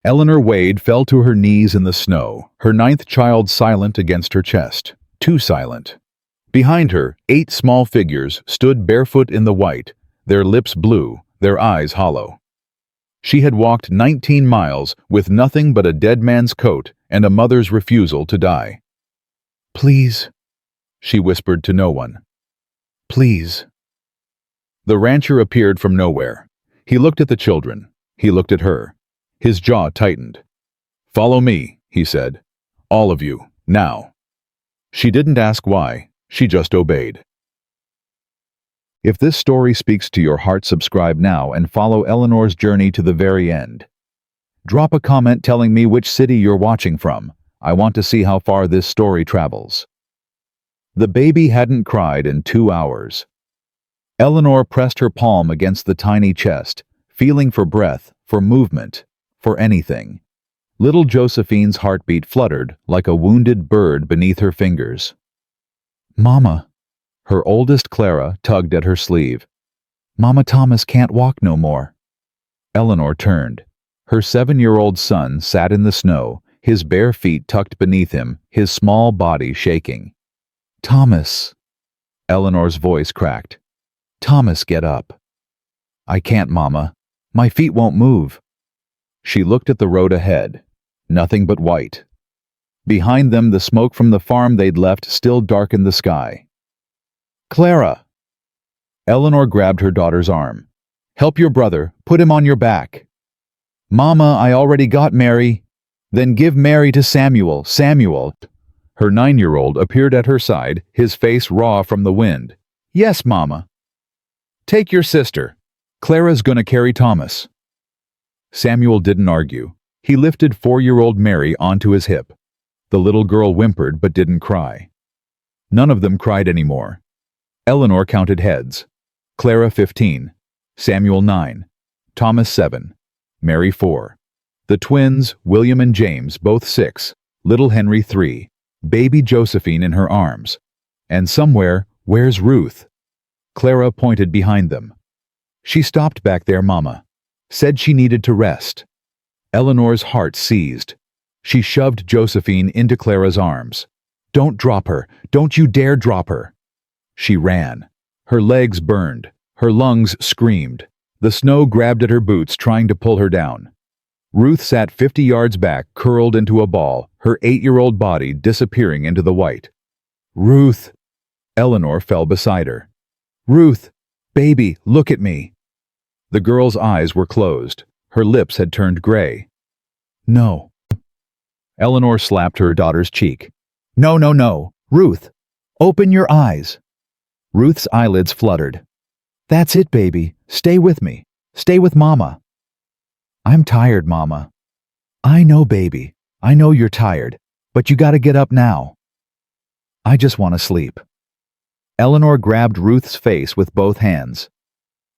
Eleanor Wade fell to her knees in the snow, her ninth child silent against her chest. Too silent. Behind her, 8 small figures stood barefoot in the white, their lips blue, their eyes hollow. She had walked 19 miles with nothing but a dead man's coat and a mother's refusal to die. "Please," she whispered to no one. "Please." The rancher appeared from nowhere. He looked at the children. He looked at her. His jaw tightened. "Follow me," he said. "All of you, now." She didn't ask why. She just obeyed. If this story speaks to your heart, subscribe now and follow Eleanor's journey to the very end. Drop a comment telling me which city you're watching from. I want to see how far this story travels. The baby hadn't cried in 2 hours. Eleanor pressed her palm against the tiny chest, feeling for breath, for movement, for anything. Little Josephine's heartbeat fluttered like a wounded bird beneath her fingers. "Mama." Her oldest, Clara, tugged at her sleeve. "Mama, Thomas can't walk no more." Eleanor turned. Her 7-year-old son sat in the snow, his bare feet tucked beneath him, his small body shaking. "Thomas." Eleanor's voice cracked. "Thomas, get up." "I can't, Mama. My feet won't move." She looked at the road ahead. Nothing but white. Behind them, the smoke from the farm they'd left still darkened the sky. "Clara!" Eleanor grabbed her daughter's arm. "Help your brother. Put him on your back." "Mama, I already got Mary." "Then give Mary to Samuel. Samuel." Her 9-year-old appeared at her side, his face raw from the wind. "Yes, Mama." "Take your sister. Clara's gonna carry Thomas." Samuel didn't argue. He lifted 4-year-old Mary onto his hip. The little girl whimpered but didn't cry. None of them cried anymore. Eleanor counted heads. Clara 15, Samuel 9, Thomas 7, Mary 4. The twins, William and James, both 6, little Henry 3, baby Josephine in her arms. And somewhere, where's Ruth? Clara pointed behind them. "She stopped back there, Mama. Said she needed to rest." Eleanor's heart seized. She shoved Josephine into Clara's arms. "Don't drop her. Don't you dare drop her." She ran. Her legs burned. Her lungs screamed. The snow grabbed at her boots, trying to pull her down. Ruth sat 50 yards back, curled into a ball, her 8-year-old body disappearing into the white. "Ruth!" Eleanor fell beside her. "Ruth! Baby, look at me!" The girl's eyes were closed. Her lips had turned gray. "No." Eleanor slapped her daughter's cheek. "No, no, no! Ruth! Open your eyes!" Ruth's eyelids fluttered. "That's it, baby. Stay with me. Stay with Mama." "I'm tired, Mama." "I know, baby. I know you're tired, but you gotta get up now." "I just want to sleep." Eleanor grabbed Ruth's face with both hands.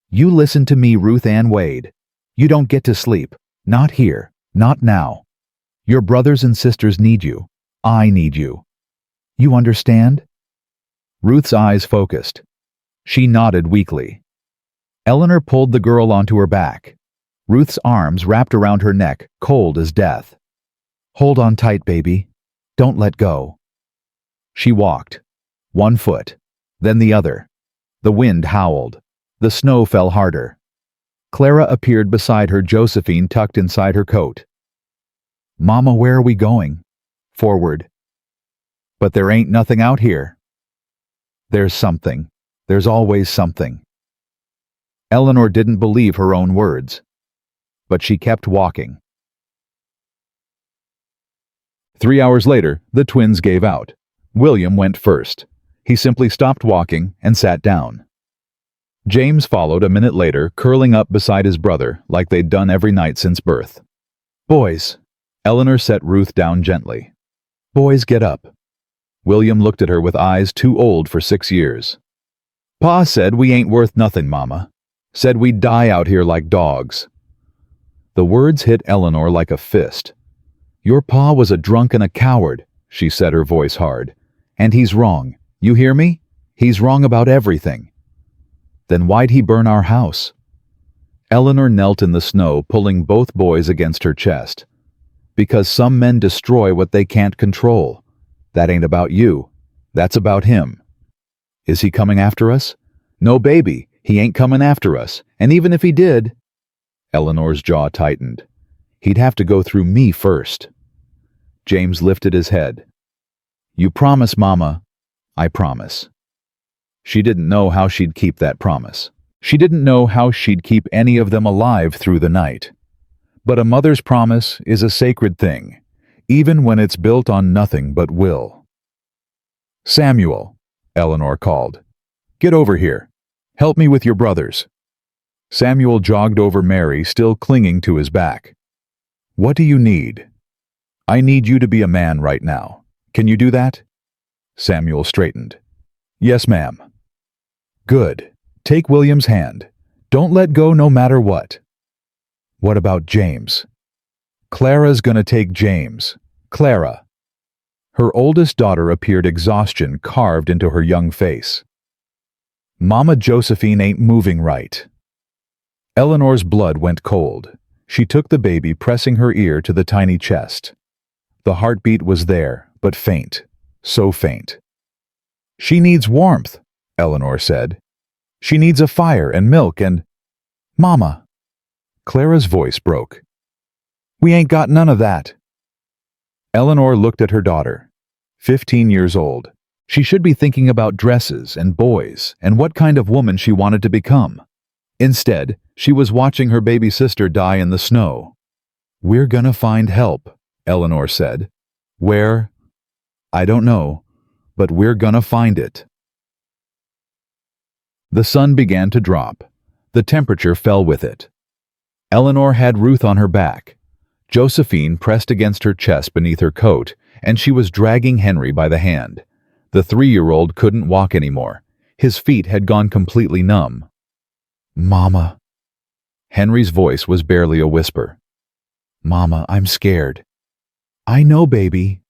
"You listen to me, Ruth Ann Wade. You don't get to sleep. Not here. Not now. Your brothers and sisters need you. I need you. You understand?" Ruth's eyes focused. She nodded weakly. Eleanor pulled the girl onto her back. Ruth's arms wrapped around her neck, cold as death. "Hold on tight, baby. Don't let go." She walked. 1 foot, then the other. The wind howled. The snow fell harder. Clara appeared beside her, Josephine tucked inside her coat. "Mama, where are we going?" "Forward." "But there ain't nothing out here." "There's something. There's always something." Eleanor didn't believe her own words. But she kept walking. 3 hours later, the twins gave out. William went first. He simply stopped walking and sat down. James followed a minute later, curling up beside his brother like they'd done every night since birth. "Boys." Eleanor set Ruth down gently. "Boys, get up." William looked at her with eyes too old for 6 years. "Pa said we ain't worth nothing, Mama. Said we'd die out here like dogs." The words hit Eleanor like a fist. "Your pa was a drunk and a coward," she said, her voice hard. "And he's wrong. You hear me? He's wrong about everything." "Then why'd he burn our house?" Eleanor knelt in the snow, pulling both boys against her chest. Because some men destroy what they can't control. That ain't about you. That's about him. Is he coming after us? No, baby, he ain't coming after us. And even if he did... Eleanor's jaw tightened. He'd have to go through me first. James lifted his head. You promise, Mama? I promise. She didn't know how she'd keep that promise. She didn't know how she'd keep any of them alive through the night. But a mother's promise is a sacred thing, even when it's built on nothing but will. Samuel, Eleanor called. Get over here. Help me with your brothers. Samuel jogged over Mary, still clinging to his back. What do you need? I need you to be a man right now. Can you do that? Samuel straightened. Yes, ma'am. Good. Take William's hand. Don't let go no matter what. What about James? Clara's gonna take James. Clara. Her oldest daughter appeared, exhaustion carved into her young face. Mama Josephine ain't moving right. Eleanor's blood went cold. She took the baby, pressing her ear to the tiny chest. The heartbeat was there, but faint. So faint. She needs warmth, Eleanor said. She needs a fire and milk and... Mama. Clara's voice broke. We ain't got none of that. Eleanor looked at her daughter. 15 years old. She should be thinking about dresses and boys and what kind of woman she wanted to become. Instead, she was watching her baby sister die in the snow. We're gonna find help, Eleanor said. Where? I don't know, but we're gonna find it. The sun began to drop. The temperature fell with it. Eleanor had Ruth on her back. Josephine pressed against her chest beneath her coat, and she was dragging Henry by the hand. The 3-year-old couldn't walk anymore. His feet had gone completely numb. Mama. Henry's voice was barely a whisper. Mama, I'm scared. I know, baby.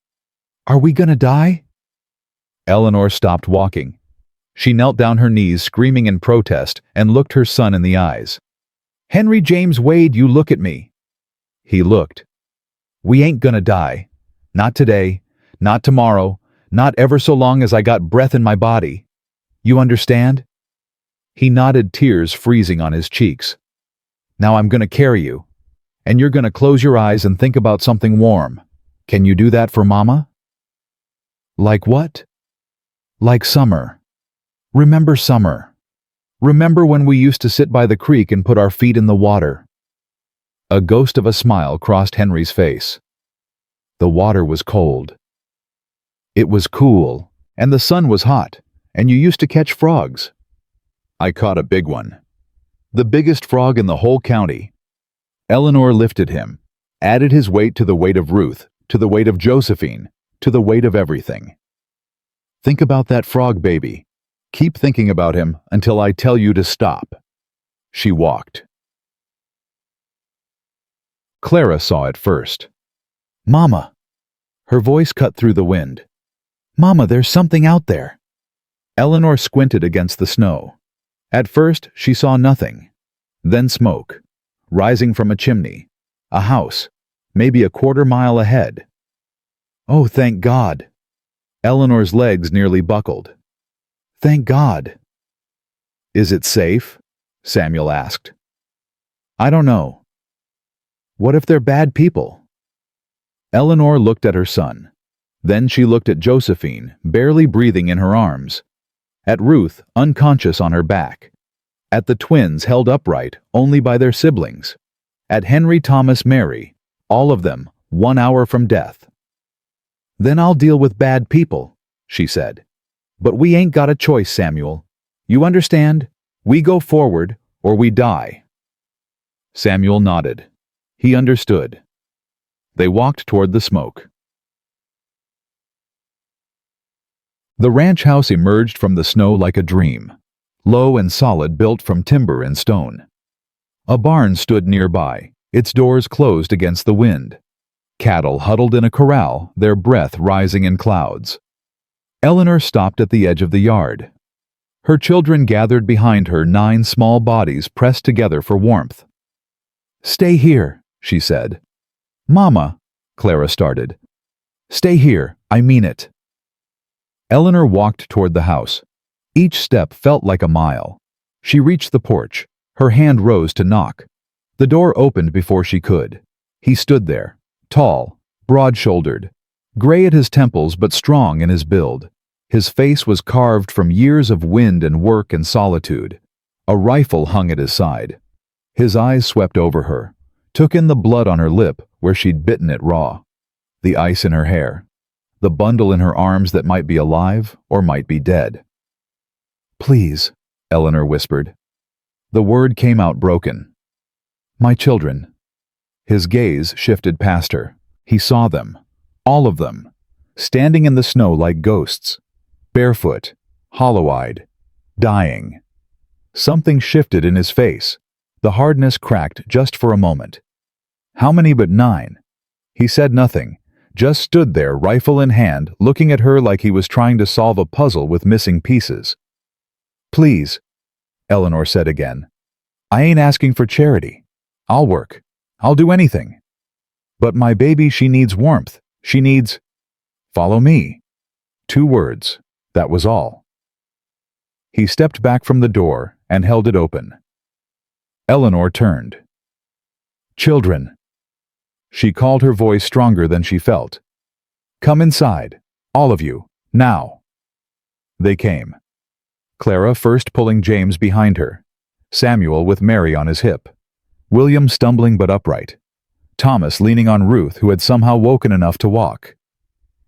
Are we gonna die? Eleanor stopped walking. She knelt down her knees, screaming in protest, and looked her son in the eyes. Henry James Wade, you look at me. He looked. We ain't gonna die. Not today, not tomorrow, not ever so long as I got breath in my body. You understand? He nodded, tears freezing on his cheeks. Now I'm gonna carry you, and you're gonna close your eyes and think about something warm. Can you do that for Mama? Like what? Like summer. Remember summer. Remember when we used to sit by the creek and put our feet in the water. A ghost of a smile crossed Henry's face. The water was cold. It was cool, and the sun was hot, and you used to catch frogs. I caught a big one. The biggest frog in the whole county. Eleanor lifted him, added his weight to the weight of Ruth, to the weight of Josephine, to the weight of everything. Think about that frog, baby. Keep thinking about him until I tell you to stop. She walked. Clara saw it first. Mama. Her voice cut through the wind. Mama, there's something out there. Eleanor squinted against the snow. At first, she saw nothing. Then smoke, rising from a chimney, a house, maybe a quarter-mile ahead. Oh, thank God. Eleanor's legs nearly buckled. Thank God. Is it safe? Samuel asked. I don't know. What if they're bad people? Eleanor looked at her son. Then she looked at Josephine, barely breathing in her arms. At Ruth, unconscious on her back. At the twins held upright only by their siblings. At Henry Thomas Mary, all of them 1 hour from death. Then I'll deal with bad people, she said. But we ain't got a choice, Samuel. You understand? We go forward or we die. Samuel nodded. He understood. They walked toward the smoke. The ranch house emerged from the snow like a dream, low and solid, built from timber and stone. A barn stood nearby, its doors closed against the wind. Cattle huddled in a corral, their breath rising in clouds. Eleanor stopped at the edge of the yard. Her children gathered behind her, 9 small bodies pressed together for warmth. Stay here, she said. Mama, Clara started. "Stay here, I mean it." Eleanor walked toward the house. Each step felt like a mile. She reached the porch. Her hand rose to knock. The door opened before she could. He stood there, tall, broad-shouldered, gray at his temples but strong in his build. His face was carved from years of wind and work and solitude. A rifle hung at his side. His eyes swept over her, took in the blood on her lip where she'd bitten it raw, the ice in her hair, the bundle in her arms that might be alive or might be dead. "Please," Eleanor whispered. The word came out broken. "My children." His gaze shifted past her. He saw them, all of them, standing in the snow like ghosts, barefoot, hollow-eyed, dying. Something shifted in his face. The hardness cracked just for a moment. "How many but 9?" He said nothing, just stood there, rifle in hand, looking at her like he was trying to solve a puzzle with missing pieces. "Please," Eleanor said again. "I ain't asking for charity. I'll work. I'll do anything. But my baby, she needs warmth. She needs—" "Follow me." 2 words. That was all. He stepped back from the door and held it open. Eleanor turned. "Children." She called, her voice stronger than she felt. "Come inside. All of you. Now." They came. Clara first, pulling James behind her. Samuel with Mary on his hip. William stumbling but upright. Thomas leaning on Ruth, who had somehow woken enough to walk.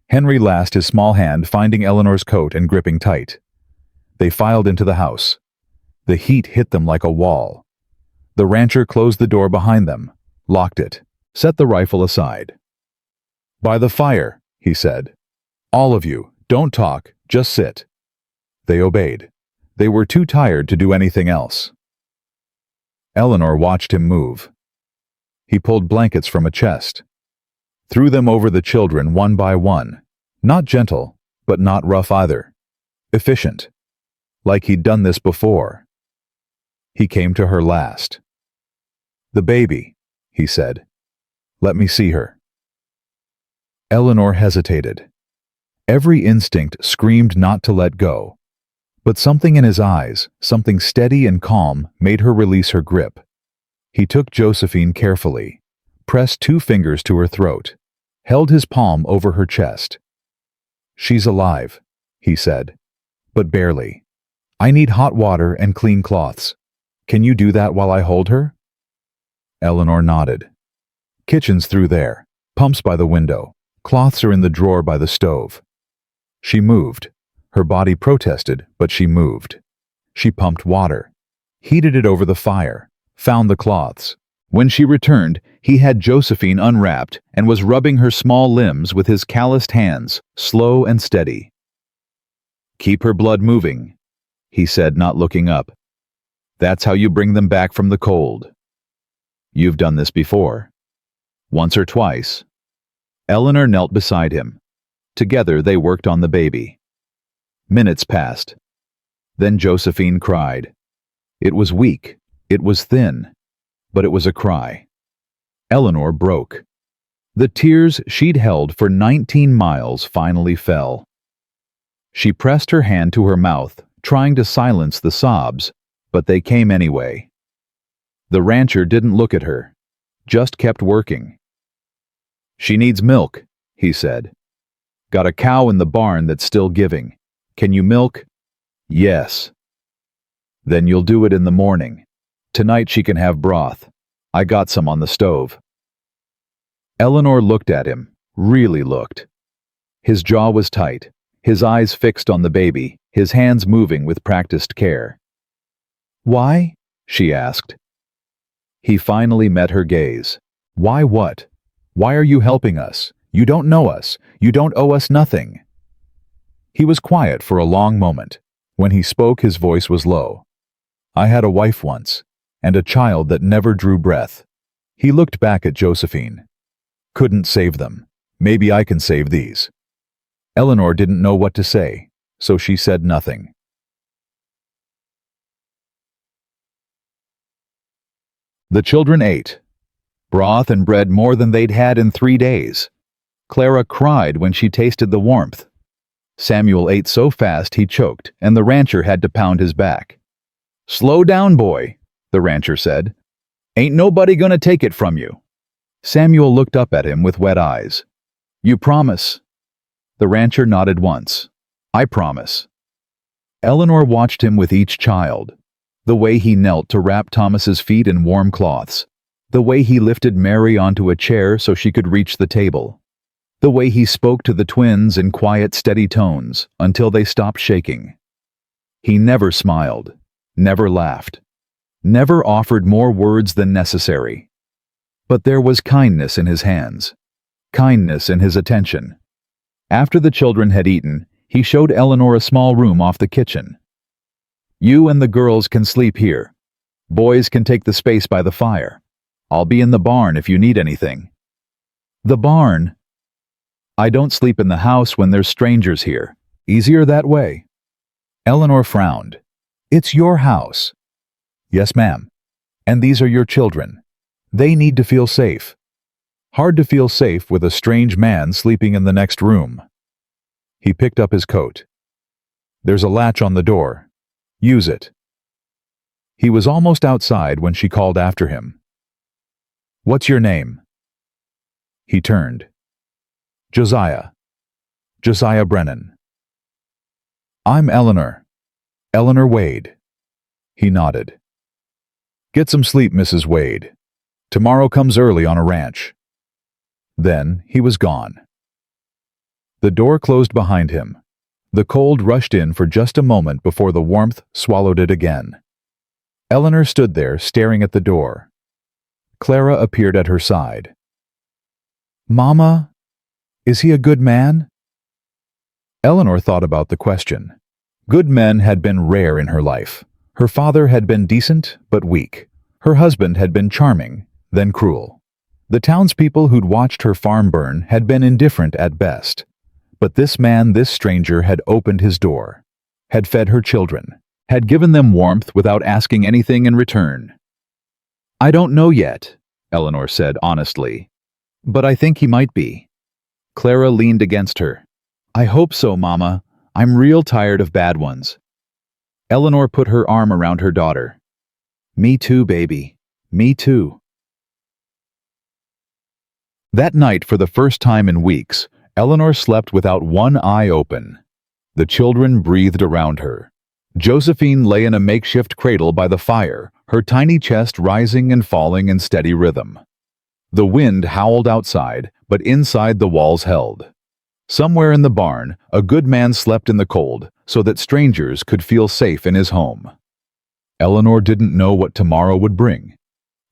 Henry last, his small hand finding Eleanor's coat and gripping tight. They filed into the house. The heat hit them like a wall. The rancher closed the door behind them, locked it, set the rifle aside. "By the fire," he said. "All of you, don't talk, just sit." They obeyed. They were too tired to do anything else. Eleanor watched him move. He pulled blankets from a chest, threw them over the children one by one. Not gentle, but not rough either. Efficient. Like he'd done this before. He came to her last. "The baby," he said. "Let me see her." Eleanor hesitated. Every instinct screamed not to let go. But something in his eyes, something steady and calm, made her release her grip. He took Josephine carefully, pressed 2 fingers to her throat, held his palm over her chest. "She's alive," he said, "but barely. I need hot water and clean cloths. Can you do that while I hold her?" Eleanor nodded. "Kitchen's through there, pumps by the window, cloths are in the drawer by the stove." She moved. Her body protested, but she moved. She pumped water, heated it over the fire, found the cloths. When she returned, he had Josephine unwrapped and was rubbing her small limbs with his calloused hands, slow and steady. "Keep her blood moving," he said, not looking up. "That's how you bring them back from the cold. You've done this before. Once or twice." Eleanor knelt beside him. Together they worked on the baby. Minutes passed. Then Josephine cried. It was weak, it was thin, but it was a cry. Eleanor broke. The tears she'd held for 19 miles finally fell. She pressed her hand to her mouth, trying to silence the sobs, but they came anyway. The rancher didn't look at her, just kept working. "She needs milk," he said. "Got a cow in the barn that's still giving. Can you milk?" "Yes." "Then you'll do it in the morning. Tonight she can have broth. I got some on the stove." Eleanor looked at him, really looked. His jaw was tight, his eyes fixed on the baby, his hands moving with practiced care. "Why?" she asked. He finally met her gaze. "Why what? Why are you helping us? You don't know us. You don't owe us nothing." He was quiet for a long moment. When he spoke, his voice was low. "I had a wife once, and a child that never drew breath." He looked back at Josephine. "Couldn't save them. Maybe I can save these." Eleanor didn't know what to say, so she said nothing. The children ate. Broth and bread more than they'd had in 3 days. Clara cried when she tasted the warmth. Samuel ate so fast he choked, and the rancher had to pound his back. "Slow down, boy," the rancher said. "Ain't nobody gonna take it from you." Samuel looked up at him with wet eyes. "You promise?" The rancher nodded once. "I promise." Eleanor watched him with each child. The way he knelt to wrap Thomas's feet in warm cloths. The way he lifted Mary onto a chair so she could reach the table. The way he spoke to the twins in quiet, steady tones until they stopped shaking. He never smiled, never laughed, never offered more words than necessary. But there was kindness in his hands, kindness in his attention. After the children had eaten, he showed Eleanor a small room off the kitchen. "You and the girls can sleep here. Boys can take the space by the fire. I'll be in the barn if you need anything." "The barn?" "I don't sleep in the house when there's strangers here. Easier that way." Eleanor frowned. "It's your house." "Yes, ma'am. And these are your children. They need to feel safe." Hard to feel safe with a strange man sleeping in the next room. He picked up his coat. "There's a latch on the door. Use it." He was almost outside when she called after him. "What's your name?" He turned. "Josiah. Josiah Brennan." "I'm Eleanor. Eleanor Wade." He nodded. "Get some sleep, Mrs. Wade. Tomorrow comes early on a ranch." Then he was gone. The door closed behind him. The cold rushed in for just a moment before the warmth swallowed it again. Eleanor stood there staring at the door. Clara appeared at her side. "Mama, is he a good man?" Eleanor thought about the question. Good men had been rare in her life. Her father had been decent but weak. Her husband had been charming, then cruel. The townspeople who'd watched her farm burn had been indifferent at best. But this man, this stranger, had opened his door, had fed her children, had given them warmth without asking anything in return. "I don't know yet," Eleanor said honestly, "but I think he might be." Clara leaned against her. "I hope so, Mama. I'm real tired of bad ones." Eleanor put her arm around her daughter. "Me too, baby. Me too." That night, for the first time in weeks, Eleanor slept without one eye open. The children breathed around her. Josephine lay in a makeshift cradle by the fire, her tiny chest rising and falling in steady rhythm. The wind howled outside, but inside the walls held. Somewhere in the barn, a good man slept in the cold so that strangers could feel safe in his home. Eleanor didn't know what tomorrow would bring.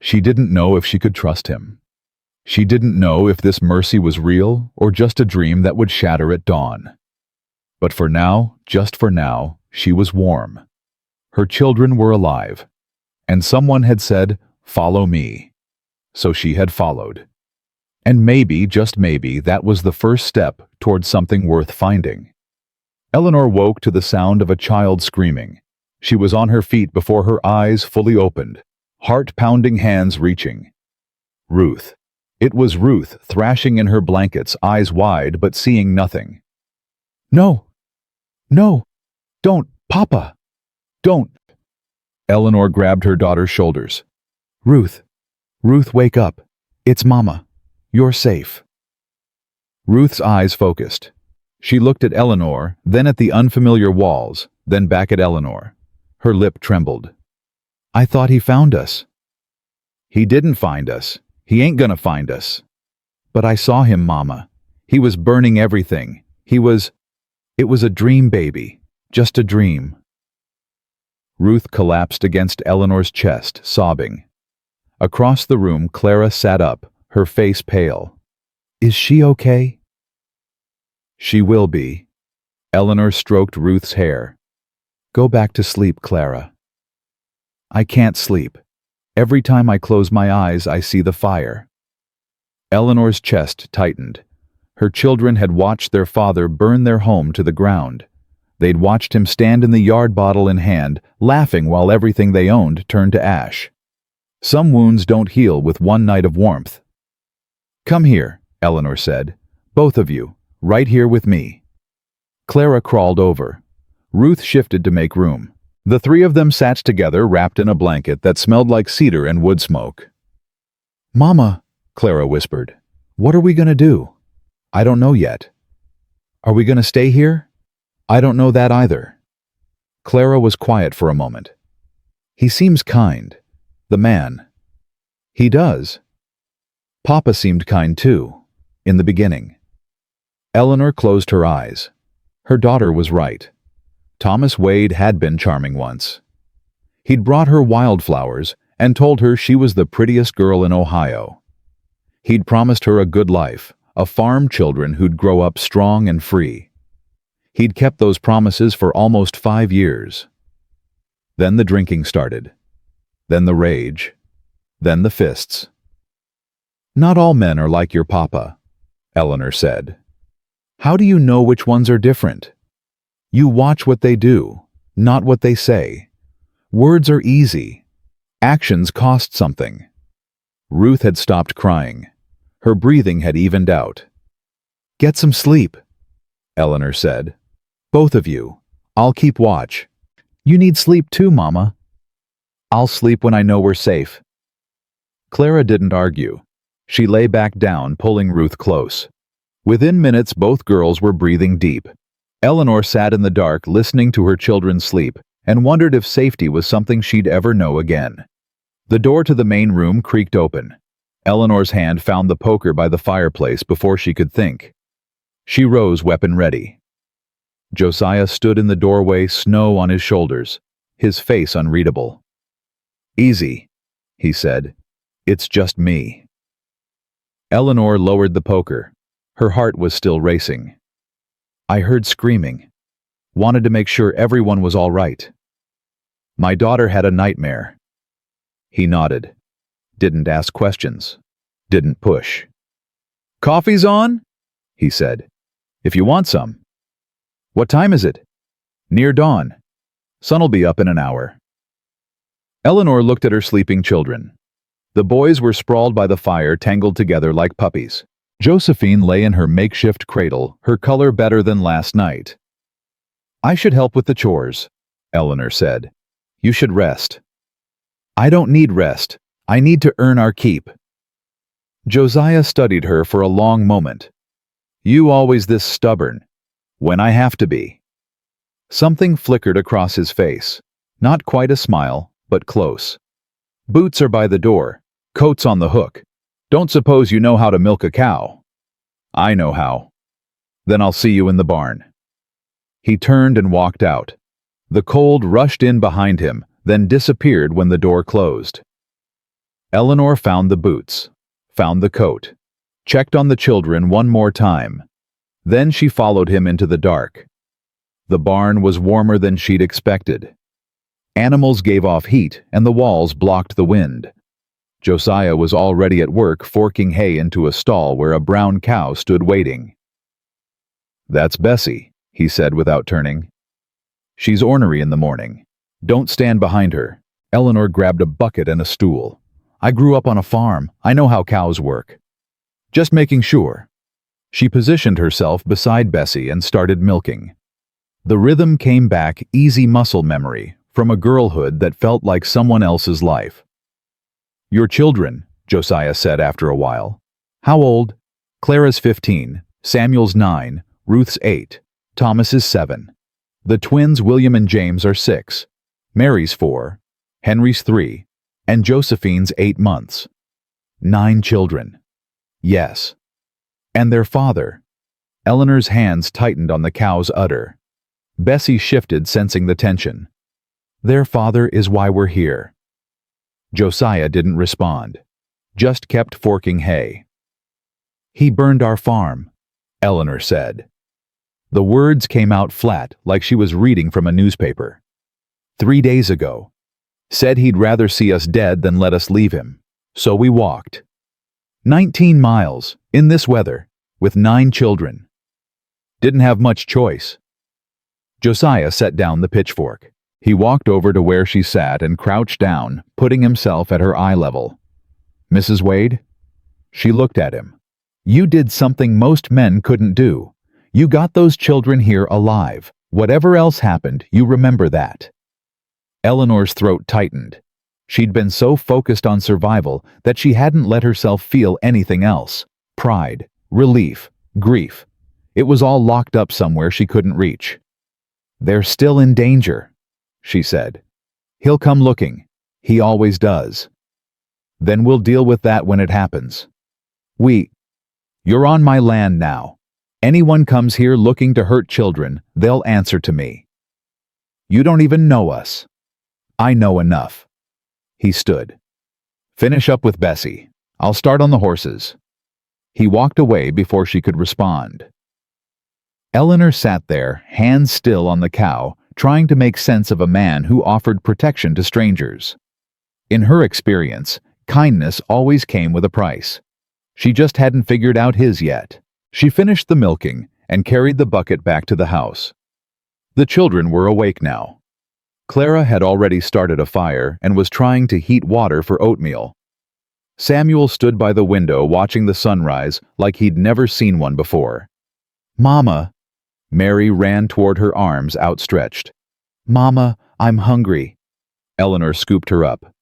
She didn't know if she could trust him. She didn't know if this mercy was real or just a dream that would shatter at dawn. But for now, just for now, she was warm. Her children were alive. And someone had said, "Follow me." So she had followed. And maybe, just maybe, that was the first step towards something worth finding. Eleanor woke to the sound of a child screaming. She was on her feet before her eyes fully opened, heart-pounding hands reaching. Ruth. It was Ruth, thrashing in her blankets, eyes wide but seeing nothing. "No! No! Don't, Papa! Don't!" Eleanor grabbed her daughter's shoulders. "Ruth! Ruth, wake up! It's Mama! You're safe!" Ruth's eyes focused. She looked at Eleanor, then at the unfamiliar walls, then back at Eleanor. Her lip trembled. "I thought he found us." "He didn't find us. He ain't gonna find us." "But I saw him, Mama. He was burning everything. It was a dream, baby. Just a dream." Ruth collapsed against Eleanor's chest, sobbing. Across the room, Clara sat up, her face pale. "Is she okay?" "She will be." Eleanor stroked Ruth's hair. "Go back to sleep, Clara." "I can't sleep. Every time I close my eyes, I see the fire." Eleanor's chest tightened. Her children had watched their father burn their home to the ground. They'd watched him stand in the yard, bottle in hand, laughing while everything they owned turned to ash. Some wounds don't heal with one night of warmth. "Come here," Eleanor said, Both of you, right here with me." Clara crawled over. Ruth shifted to make room. The three of them sat together wrapped in a blanket that smelled like cedar and wood smoke. "Mama," Clara whispered, "what are we going to do?" "I don't know yet." "Are we going to stay here?" "I don't know that either." Clara was quiet for a moment. "He seems kind. The man." "He does." "Papa seemed kind too, in the beginning." Eleanor closed her eyes. Her daughter was right. Thomas Wade had been charming once. He'd brought her wildflowers and told her she was the prettiest girl in Ohio. He'd promised her a good life, a farm children who'd grow up strong and free. He'd kept those promises for almost 5 years. Then the drinking started. Then the rage. Then the fists. "Not all men are like your papa," Eleanor said. "How do you know which ones are different? You watch what they do, not what they say. Words are easy. Actions cost something." Ruth had stopped crying. Her breathing had evened out. "Get some sleep," Eleanor said. "Both of you. I'll keep watch." "You need sleep too, Mama." "I'll sleep when I know we're safe." Clara didn't argue. She lay back down, pulling Ruth close. Within minutes, both girls were breathing deep. Eleanor sat in the dark, listening to her children sleep, and wondered if safety was something she'd ever know again. The door to the main room creaked open. Eleanor's hand found the poker by the fireplace before she could think. She rose, weapon ready. Josiah stood in the doorway, snow on his shoulders, his face unreadable. "Easy," he said. "It's just me." Eleanor lowered the poker. Her heart was still racing. "I heard screaming. Wanted to make sure everyone was all right. My daughter had a nightmare." He nodded. Didn't ask questions. Didn't push. "Coffee's on?" he said. "If you want some." "What time is it?" "Near dawn. Sun'll be up in an hour." Eleanor looked at her sleeping children. The boys were sprawled by the fire, tangled together like puppies. Josephine lay in her makeshift cradle, her color better than last night. "I should help with the chores," Eleanor said. "You should rest." "I don't need rest. I need to earn our keep." Josiah studied her for a long moment. "You always this stubborn. When I have to be." Something flickered across his face. Not quite a smile, but close. "Boots are by the door. Coat's on the hook. Don't suppose you know how to milk a cow." "I know how." "Then I'll see you in the barn." He turned and walked out. The cold rushed in behind him, then disappeared when the door closed. Eleanor found the boots, found the coat, checked on the children one more time. Then she followed him into the dark. The barn was warmer than she'd expected. Animals gave off heat, and the walls blocked the wind. Josiah was already at work forking hay into a stall where a brown cow stood waiting. "That's Bessie," he said without turning. "She's ornery in the morning. Don't stand behind her." Eleanor grabbed a bucket and a stool. "I grew up on a farm. I know how cows work." "Just making sure." She positioned herself beside Bessie and started milking. The rhythm came back, easy muscle memory, from a girlhood that felt like someone else's life. "Your children," Josiah said after a while. "How old?" "Clara's 15, Samuel's 9, Ruth's 8, Thomas is 7. The twins William and James are 6, Mary's 4, Henry's 3, and Josephine's 8 months. 9 children." "Yes." "And their father." Eleanor's hands tightened on the cow's udder. Bessie shifted, sensing the tension. "Their father is why we're here." Josiah didn't respond, just kept forking hay. "He burned our farm," Eleanor said. The words came out flat, like she was reading from a newspaper. 3 days ago. Said he'd rather see us dead than let us leave him. So we walked. 19 miles, in this weather, with 9 children. Didn't have much choice." Josiah set down the pitchfork. He walked over to where she sat and crouched down, putting himself at her eye level. "Mrs. Wade?" She looked at him. You did something most men couldn't do. You got those children here alive. Whatever else happened, you remember that." Eleanor's throat tightened. She'd been so focused on survival that she hadn't let herself feel anything else. Pride, relief, grief. It was all locked up somewhere she couldn't reach. "They're still in danger," she said. "He'll come looking. He always does. Then we'll deal with that when it happens. You're on my land now. Anyone comes here looking to hurt children, they'll answer to me. You don't even know us." "I know enough." He stood. "Finish up with Bessie. I'll start on the horses." He walked away before she could respond. Eleanor sat there, hands still on the cow, trying to make sense of a man who offered protection to strangers. In her experience, kindness always came with a price. She just hadn't figured out his yet. She finished the milking and carried the bucket back to the house. The children were awake now. Clara had already started a fire and was trying to heat water for oatmeal. Samuel stood by the window watching the sunrise like he'd never seen one before. "Mama!" Mary ran toward her arms outstretched. "Mama, I'm hungry." Eleanor scooped her up.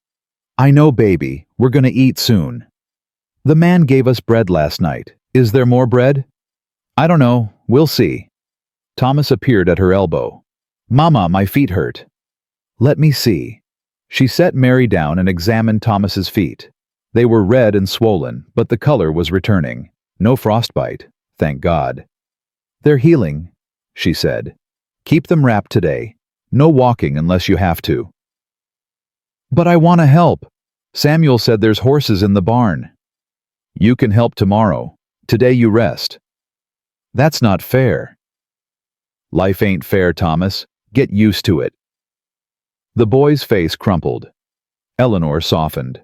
"I know, baby. We're gonna eat soon." "The man gave us bread last night. Is there more bread?" "I don't know. We'll see." Thomas appeared at her elbow. "Mama, my feet hurt." "Let me see." She set Mary down and examined Thomas's feet. They were red and swollen, but the color was returning. No frostbite, thank God. "They're healing," she said. "Keep them wrapped today. No walking unless you have to." "But I want to help. Samuel said there's horses in the barn." "You can help tomorrow. Today you rest." "That's not fair." "Life ain't fair, Thomas. Get used to it." The boy's face crumpled. Eleanor softened.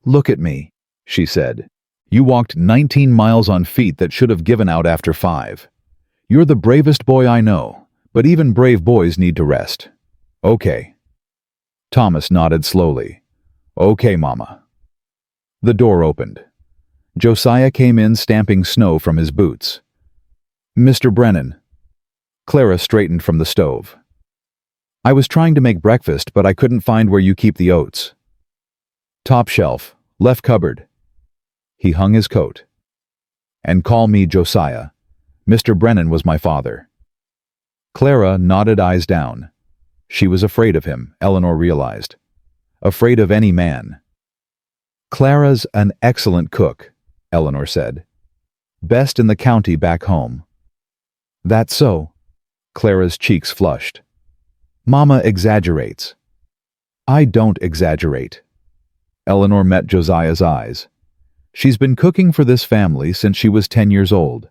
"Look at me," she said. "You walked 19 miles on feet that should have given out after 5. You're the bravest boy I know, but even brave boys need to rest." "Okay." Thomas nodded slowly. "Okay, Mama." The door opened. Josiah came in stamping snow from his boots. "Mr. Brennan." Clara straightened from the stove. "I was trying to make breakfast, but I couldn't find where you keep the oats." "Top shelf, left cupboard." He hung his coat. "And call me Josiah. Mr. Brennan was my father." Clara nodded, eyes down. She was afraid of him, Eleanor realized. Afraid of any man. "Clara's an excellent cook," Eleanor said. "Best in the county back home." "That's so." Clara's cheeks flushed. "Mama exaggerates." "I don't exaggerate." Eleanor met Josiah's eyes. "She's been cooking for this family since she was 10 years old.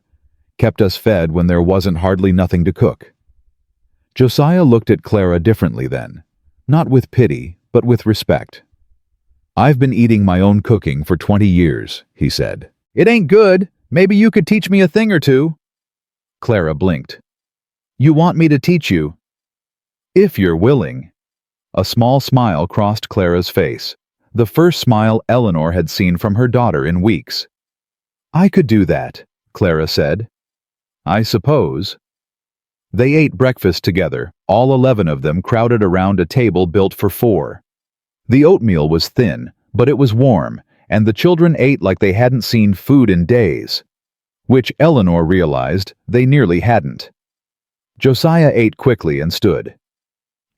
Kept us fed when there wasn't hardly nothing to cook." Josiah looked at Clara differently then. Not with pity, but with respect. "I've been eating my own cooking for 20 years, he said. "It ain't good. Maybe you could teach me a thing or two." Clara blinked. "You want me to teach you?" "If you're willing." A small smile crossed Clara's face. The first smile Eleanor had seen from her daughter in weeks. "I could do that," Clara said. "I suppose." They ate breakfast together, all 11 of them crowded around a table built for 4. The oatmeal was thin, but it was warm, and the children ate like they hadn't seen food in days. Which Eleanor realized they nearly hadn't. Josiah ate quickly and stood.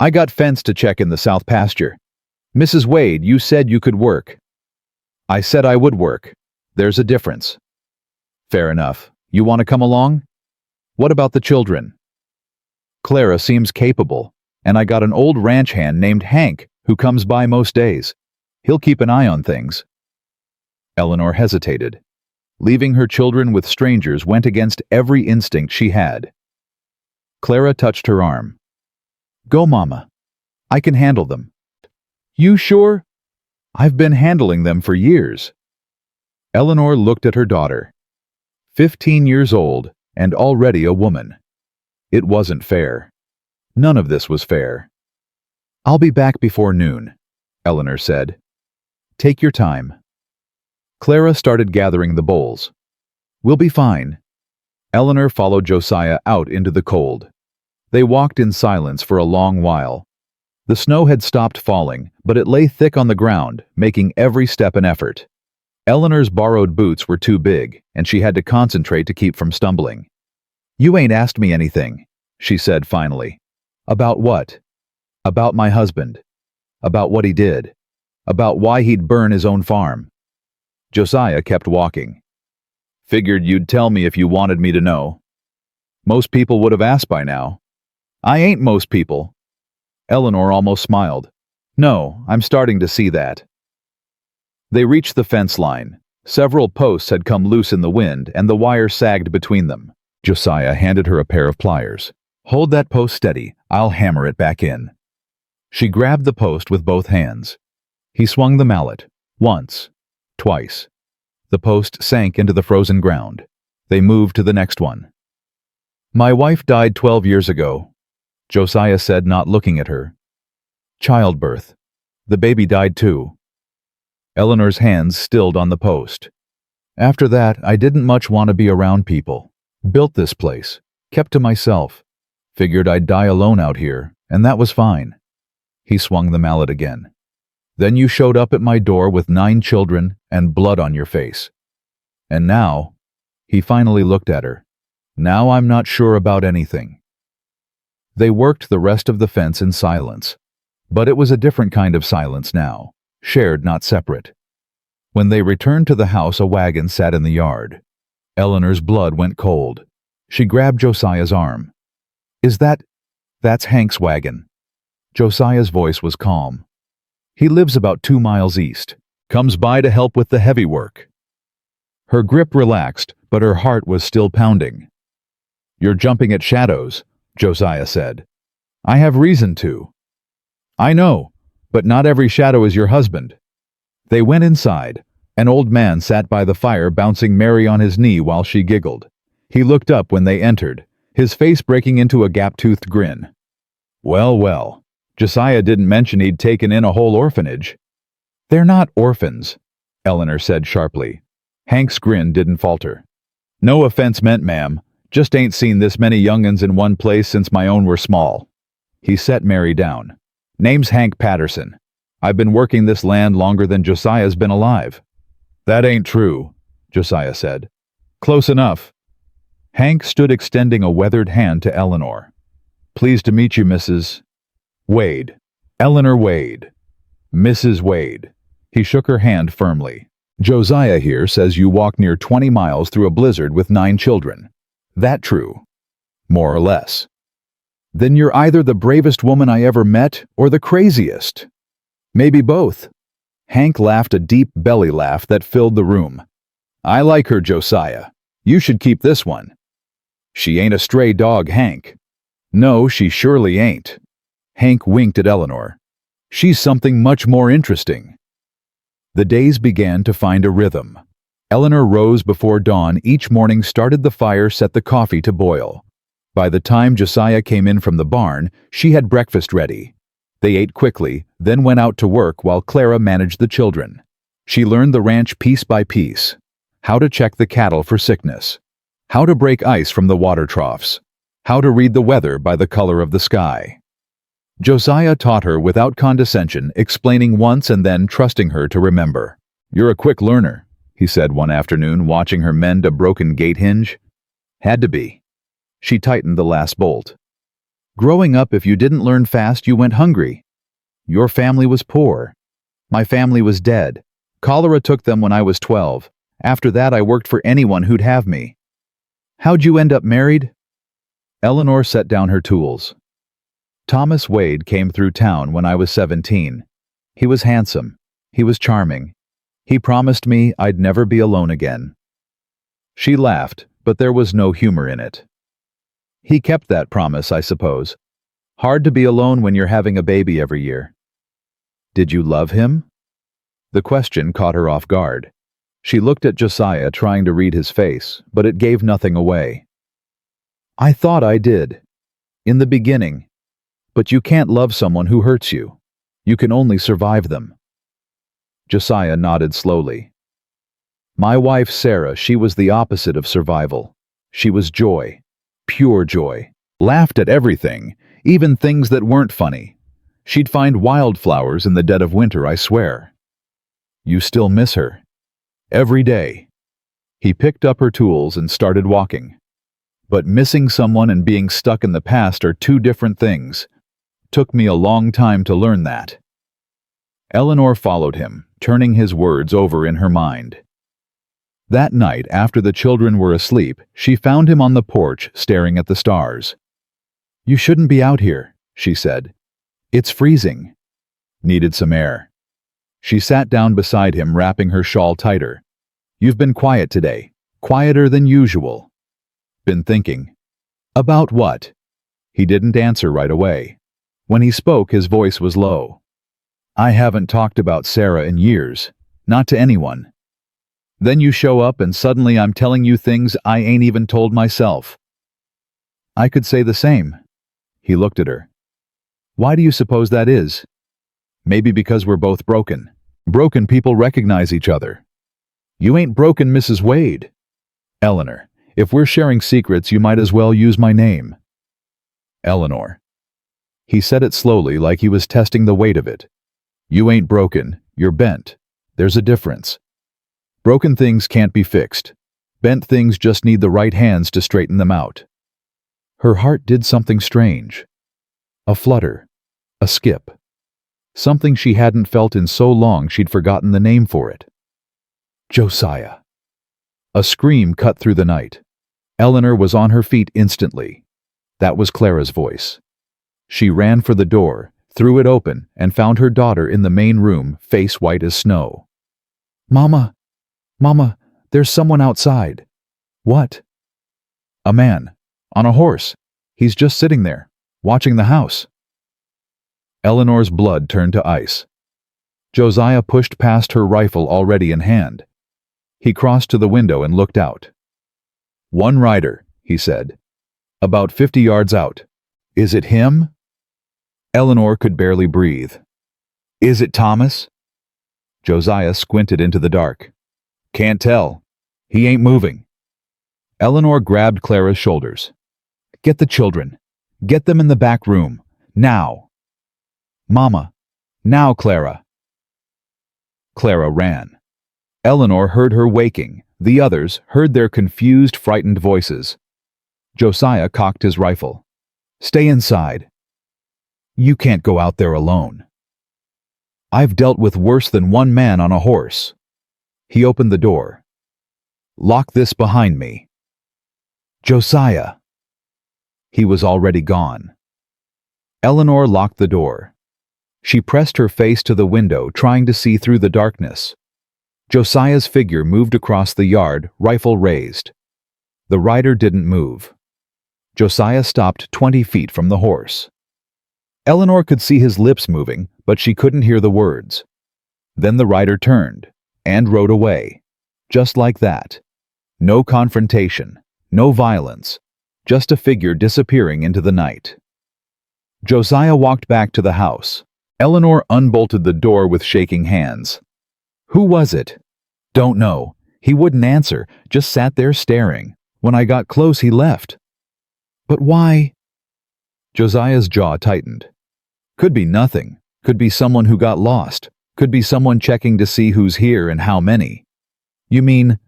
"I got fence to check in the south pasture. Mrs. Wade, you said you could work." "I said I would work. There's a difference." "Fair enough. You want to come along?" "What about the children?" "Clara seems capable, and I got an old ranch hand named Hank who comes by most days. He'll keep an eye on things." Eleanor hesitated. Leaving her children with strangers went against every instinct she had. Clara touched her arm. "Go, Mama. I can handle them." "You sure?" "I've been handling them for years." Eleanor looked at her daughter. 15 years old and already a woman. It wasn't fair. None of this was fair. "I'll be back before noon," Eleanor said. "Take your time." Clara started gathering the bowls. We'll be fine." Eleanor followed Josiah out into the cold. They walked in silence for a long while. The snow had stopped falling, but it lay thick on the ground, making every step an effort. Eleanor's borrowed boots were too big, and she had to concentrate to keep from stumbling. "You ain't asked me anything," she said finally. "About what?" "About my husband. About what he did. About why he'd burn his own farm." Josiah kept walking. "Figured you'd tell me if you wanted me to know. Most people would have asked by now." "I ain't most people." Eleanor almost smiled. "No, I'm starting to see that." They reached the fence line. Several posts had come loose in the wind, and the wire sagged between them. Josiah handed her a pair of pliers. "Hold that post steady. I'll hammer it back in." She grabbed the post with both hands. He swung the mallet. Once. Twice. The post sank into the frozen ground. They moved to the next one. "My wife died 12 years ago," Josiah said, not looking at her. "Childbirth. The baby died too." Eleanor's hands stilled on the post. "After that, I didn't much want to be around people. Built this place. Kept to myself. Figured I'd die alone out here, and that was fine." He swung the mallet again. "Then you showed up at my door with 9 children and blood on your face. And now," he finally looked at her, "now I'm not sure about anything." They worked the rest of the fence in silence. But it was a different kind of silence now, shared, not separate. When they returned to the house, a wagon sat in the yard. Eleanor's blood went cold. She grabbed Josiah's arm. That's Hank's wagon." Josiah's voice was calm. "He lives about 2 miles east. Comes by to help with the heavy work." Her grip relaxed, but her heart was still pounding. "You're jumping at shadows," Josiah said. "I have reason to." "I know, but not every shadow is your husband." They went inside. An old man sat by the fire, bouncing Mary on his knee while she giggled. He looked up when they entered, his face breaking into a gap-toothed grin. "Well, well, Josiah didn't mention he'd taken in a whole orphanage." "They're not orphans," Eleanor said sharply. Hank's grin didn't falter. "No offense meant, ma'am. Just ain't seen this many young'uns in one place since my own were small." He set Mary down. "Name's Hank Patterson. I've been working this land longer than Josiah's been alive." "That ain't true," Josiah said. "Close enough." Hank stood extending a weathered hand to Eleanor. "Pleased to meet you, Mrs. Wade. Eleanor Wade. Mrs. Wade." He shook her hand firmly. "Josiah here says you walked near 20 miles through a blizzard with 9 children. That true?" "More or less." "Then you're either the bravest woman I ever met or the craziest." "Maybe both." Hank laughed a deep belly laugh that filled the room. "I like her, Josiah. You should keep this one." "She ain't a stray dog, Hank." "No, she surely ain't." Hank winked at Eleanor. "She's something much more interesting." The days began to find a rhythm. Eleanor rose before dawn each morning, started the fire, set the coffee to boil. By the time Josiah came in from the barn, she had breakfast ready. They ate quickly, then went out to work while Clara managed the children. She learned the ranch piece by piece. How to check the cattle for sickness. How to break ice from the water troughs. How to read the weather by the color of the sky. Josiah taught her without condescension, explaining once and then trusting her to remember. "You're a quick learner," he said one afternoon, watching her mend a broken gate hinge. "Had to be." She tightened the last bolt. "Growing up, if you didn't learn fast, you went hungry. Your family was poor. My family was dead. Cholera took them when I was 12. After that, I worked for anyone who'd have me." "How'd you end up married?" Eleanor set down her tools. "Thomas Wade came through town when I was 17. He was handsome. He was charming. He promised me I'd never be alone again." She laughed, but there was no humor in it. "He kept that promise, I suppose. Hard to be alone when you're having a baby every year." "Did you love him?" The question caught her off guard. She looked at Josiah, trying to read his face, but it gave nothing away. "I thought I did. In the beginning. But you can't love someone who hurts you. You can only survive them." Josiah nodded slowly. My wife, Sarah, she was the opposite of survival. She was joy. Pure joy. Laughed at everything, even things that weren't funny. She'd find wildflowers in the dead of winter, I swear. You still miss her? Every day. He picked up her tools and started walking. But missing someone and being stuck in the past are two different things. Took me a long time to learn that. Eleanor followed him, turning his words over in her mind. That night, after the children were asleep, she found him on the porch staring at the stars. You shouldn't be out here, she said. It's freezing. Needed some air. She sat down beside him, wrapping her shawl tighter. You've been quiet today, quieter than usual. Been thinking. About what? He didn't answer right away. When he spoke, his voice was low. I haven't talked about Sarah in years, not to anyone. Then you show up and suddenly I'm telling you things I ain't even told myself. I could say the same. He looked at her. Why do you suppose that is? Maybe because we're both broken. Broken people recognize each other. You ain't broken, Mrs. Wade. Eleanor, if we're sharing secrets, you might as well use my name. Eleanor. He said it slowly, like he was testing the weight of it. You ain't broken, you're bent. There's a difference. Broken things can't be fixed. Bent things just need the right hands to straighten them out. Her heart did something strange. A flutter. A skip. Something she hadn't felt in so long she'd forgotten the name for it. Josiah. A scream cut through the night. Eleanor was on her feet instantly. That was Clara's voice. She ran for the door, threw it open, and found her daughter in the main room, face white as snow. Mama! Mama, there's someone outside. What? A man. On a horse. He's just sitting there, watching the house. Eleanor's blood turned to ice. Josiah pushed past her rifle already in hand. He crossed to the window and looked out. One rider, he said. About 50 yards out. Is it him? Eleanor could barely breathe. Is it Thomas? Josiah squinted into the dark. Can't tell. He ain't moving. Eleanor grabbed Clara's shoulders. Get the children. Get them in the back room. Now. Mama. Now, Clara. Clara ran. Eleanor heard her waking. The others heard their confused, frightened voices. Josiah cocked his rifle. Stay inside. You can't go out there alone. I've dealt with worse than one man on a horse. He opened the door. Lock this behind me. Josiah. He was already gone. Eleanor locked the door. She pressed her face to the window, trying to see through the darkness. Josiah's figure moved across the yard, rifle raised. The rider didn't move. Josiah stopped 20 feet from the horse. Eleanor could see his lips moving, but she couldn't hear the words. Then the rider turned and rode away. Just like that. No confrontation, no violence, just a figure disappearing into the night. Josiah walked back to the house. Eleanor unbolted the door with shaking hands. Who was it? Don't know. He wouldn't answer, just sat there staring. When I got close, he left. But why? Josiah's jaw tightened. Could be nothing. Could be someone who got lost. Could be someone checking to see who's here and how many. You mean?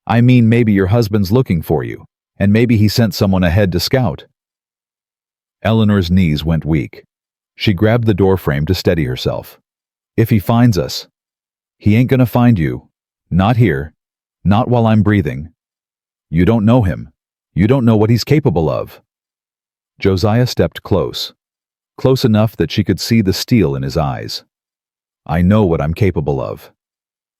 I mean maybe your husband's looking for you, and maybe he sent someone ahead to scout. Eleanor's knees went weak. She grabbed the doorframe to steady herself. If he finds us, he ain't gonna find you. Not here. Not while I'm breathing. You don't know him. You don't know what he's capable of. Josiah stepped close. Close enough that she could see the steel in his eyes. I know what I'm capable of.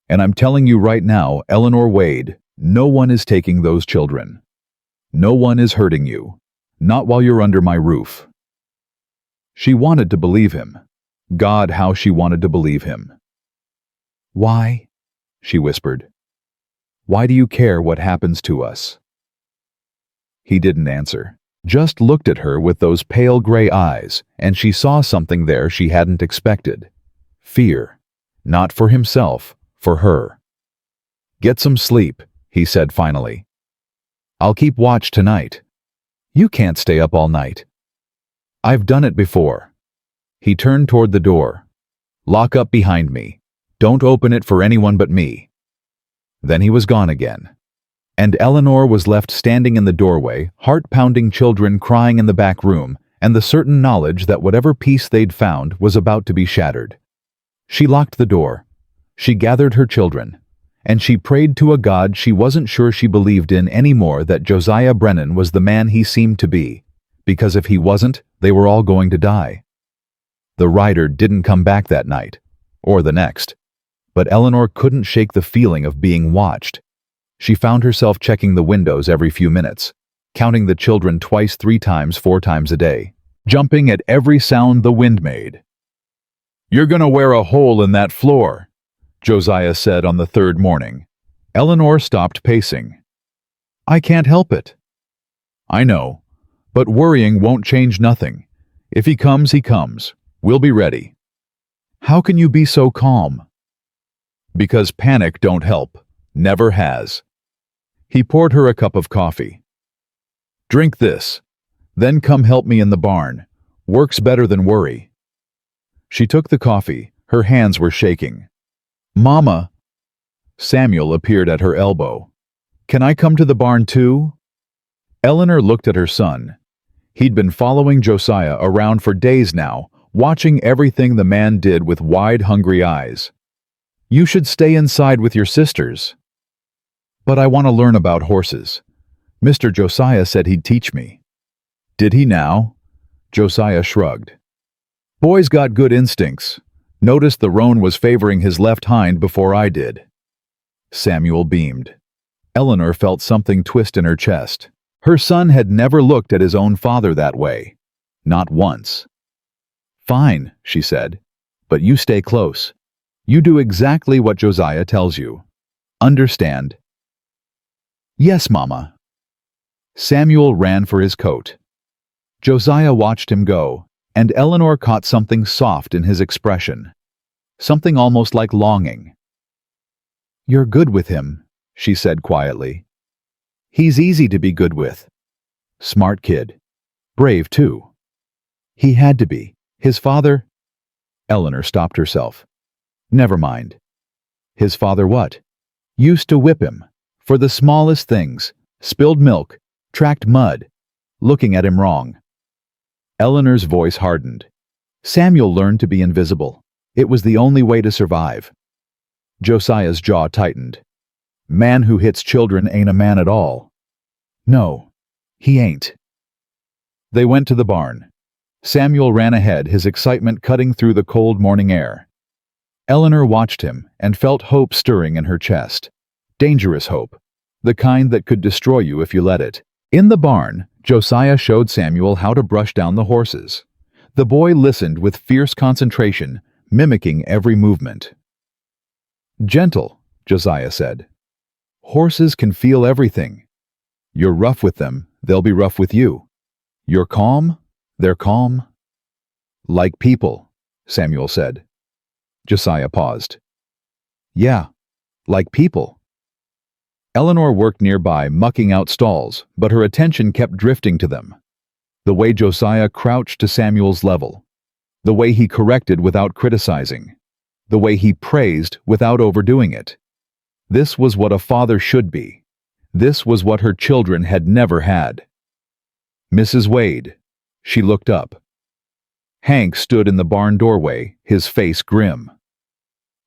And I'm telling you right now, Eleanor Wade, no one is taking those children. No one is hurting you. Not while you're under my roof. She wanted to believe him. God, how she wanted to believe him. Why? She whispered. Why do you care what happens to us? He didn't answer. Just looked at her with those pale gray eyes, and she saw something there she hadn't expected. Fear. Not for himself, for her. Get some sleep, he said finally. I'll keep watch tonight. You can't stay up all night. I've done it before. He turned toward the door. Lock up behind me. Don't open it for anyone but me. Then he was gone again. And Eleanor was left standing in the doorway, heart-pounding children crying in the back room, and the certain knowledge that whatever peace they'd found was about to be shattered. She locked the door. She gathered her children. And she prayed to a God she wasn't sure she believed in anymore that Josiah Brennan was the man he seemed to be, because if he wasn't, they were all going to die. The rider didn't come back that night, or the next, but Eleanor couldn't shake the feeling of being watched. She found herself checking the windows every few minutes, counting the children twice, 3 times, 4 times a day, jumping at every sound the wind made. "You're gonna wear a hole in that floor," Josiah said on the 3rd morning. Eleanor stopped pacing. "I can't help it." "I know, but worrying won't change nothing. If he comes, he comes. We'll be ready." "How can you be so calm?" "Because panic don't help. Never has." He poured her a cup of coffee. "Drink this. Then come help me in the barn. Works better than worry." She took the coffee. Her hands were shaking. "Mama." Samuel appeared at her elbow. "Can I come to the barn too?" Eleanor looked at her son. He'd been following Josiah around for days now, watching everything the man did with wide, hungry eyes. "You should stay inside with your sisters." "But I want to learn about horses. Mr. Josiah said he'd teach me." "Did he now?" Josiah shrugged. "Boy's got good instincts. Noticed the roan was favoring his left hind before I did." Samuel beamed. Eleanor felt something twist in her chest. Her son had never looked at his own father that way. Not once. "Fine," she said, "but you stay close. You do exactly what Josiah tells you. Understand?" "Yes, Mama." Samuel ran for his coat. Josiah watched him go, and Eleanor caught something soft in his expression. Something almost like longing. "You're good with him," she said quietly. "He's easy to be good with. Smart kid. Brave, too." "He had to be. His father—" Eleanor stopped herself. "Never mind." "His father what?" "Used to whip him. For the smallest things. Spilled milk. Tracked mud. Looking at him wrong." Eleanor's voice hardened. Samuel learned to be invisible. It was the only way to survive. Josiah's jaw tightened. "Man who hits children ain't a man at all." "No, he ain't." They went to the barn. Samuel ran ahead, his excitement cutting through the cold morning air. Eleanor watched him and felt hope stirring in her chest. Dangerous hope. The kind that could destroy you if you let it. In the barn, Josiah showed Samuel how to brush down the horses. The boy listened with fierce concentration, mimicking every movement. "Gentle," Josiah said. "Horses can feel everything. You're rough with them, they'll be rough with you. You're calm, they're calm." "Like people," Samuel said. Josiah paused. "Yeah, like people." Eleanor worked nearby, mucking out stalls, but her attention kept drifting to them. The way Josiah crouched to Samuel's level. The way he corrected without criticizing. The way he praised without overdoing it. This was what a father should be. This was what her children had never had. "Mrs. Wade." She looked up. Hank stood in the barn doorway, his face grim.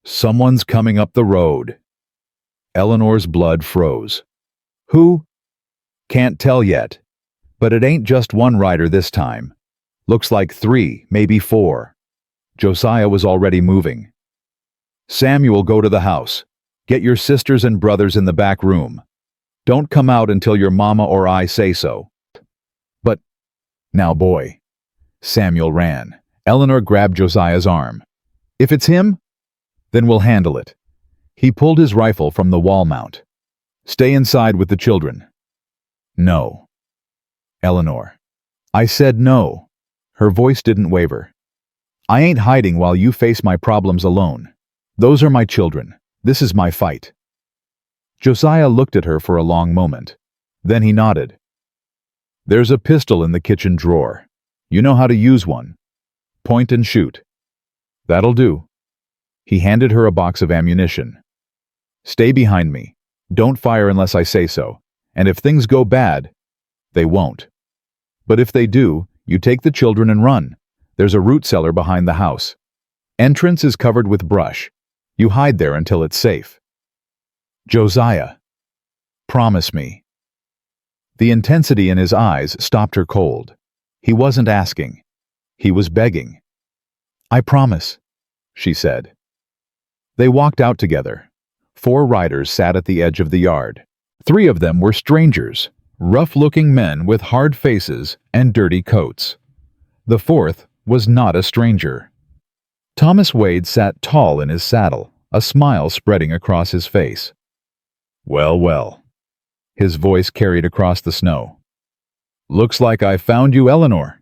"Someone's coming up the road." Eleanor's blood froze. "Who?" "Can't tell yet. But it ain't just one rider this time. Looks like 3, maybe 4. Josiah was already moving. "Samuel, go to the house. Get your sisters and brothers in the back room. Don't come out until your mama or I say so." "But—" "Now, boy." Samuel ran. Eleanor grabbed Josiah's arm. "If it's him, then we'll handle it." He pulled his rifle from the wall mount. "Stay inside with the children." "No." "Eleanor." "I said no." Her voice didn't waver. "I ain't hiding while you face my problems alone. Those are my children. This is my fight." Josiah looked at her for a long moment. Then he nodded. "There's a pistol in the kitchen drawer. You know how to use one. Point and shoot." "That'll do." He handed her a box of ammunition. "Stay behind me. Don't fire unless I say so. And if things go bad, they won't. But if they do, you take the children and run. There's a root cellar behind the house. Entrance is covered with brush. You hide there until it's safe." "Josiah, promise me." The intensity in his eyes stopped her cold. He wasn't asking. He was begging. "I promise," she said. They walked out together. 4 riders sat at the edge of the yard. 3 of them were strangers, rough-looking men with hard faces and dirty coats. The 4th was not a stranger. Thomas Wade sat tall in his saddle, a smile spreading across his face. "Well, well." His voice carried across the snow. "Looks like I found you, Eleanor."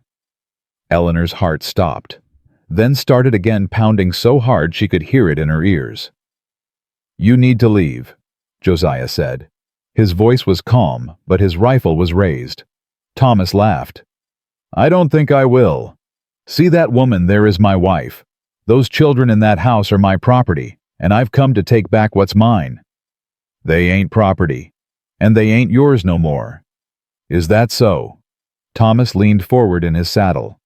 Eleanor's heart stopped, then started again, pounding so hard she could hear it in her ears. "You need to leave," Josiah said. His voice was calm, but his rifle was raised. Thomas laughed. "I don't think I will. See that woman there is my wife. Those children in that house are my property, and I've come to take back what's mine." "They ain't property, and they ain't yours no more." "Is that so?" Thomas leaned forward in his saddle.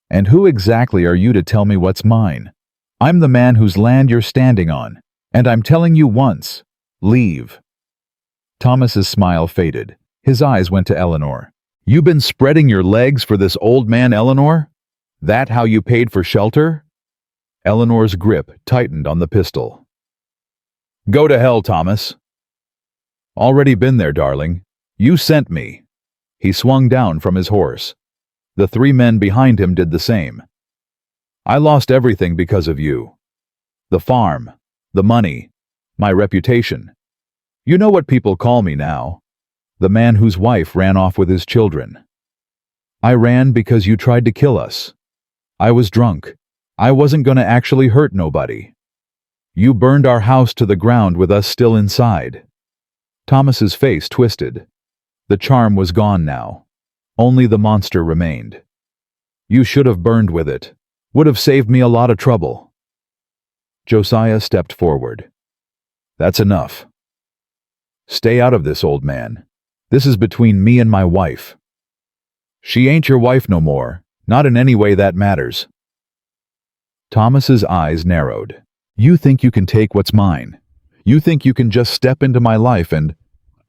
"And who exactly are you to tell me what's mine? I'm the man whose land you're standing on, and I'm telling you once, leave." Thomas's smile faded. His eyes went to Eleanor. "You been spreading your legs for this old man, Eleanor? That how you paid for shelter?" Eleanor's grip tightened on the pistol. "Go to hell, Thomas." "Already been there, darling. You sent me." He swung down from his horse. The 3 men behind him did the same. "I lost everything because of you. The farm, the money, my reputation. You know what people call me now. The man whose wife ran off with his children. I ran because you tried to kill us. I was drunk. I wasn't going to actually hurt nobody. You burned our house to the ground with us still inside." Thomas's face twisted. The charm was gone now. Only the monster remained. "You should have burned with it. Would have saved me a lot of trouble." Josiah stepped forward. "That's enough. Stay out of this, old man. This is between me and my wife." "She ain't your wife no more. Not in any way that matters." Thomas's eyes narrowed. "You think you can take what's mine. You think you can just step into my life and...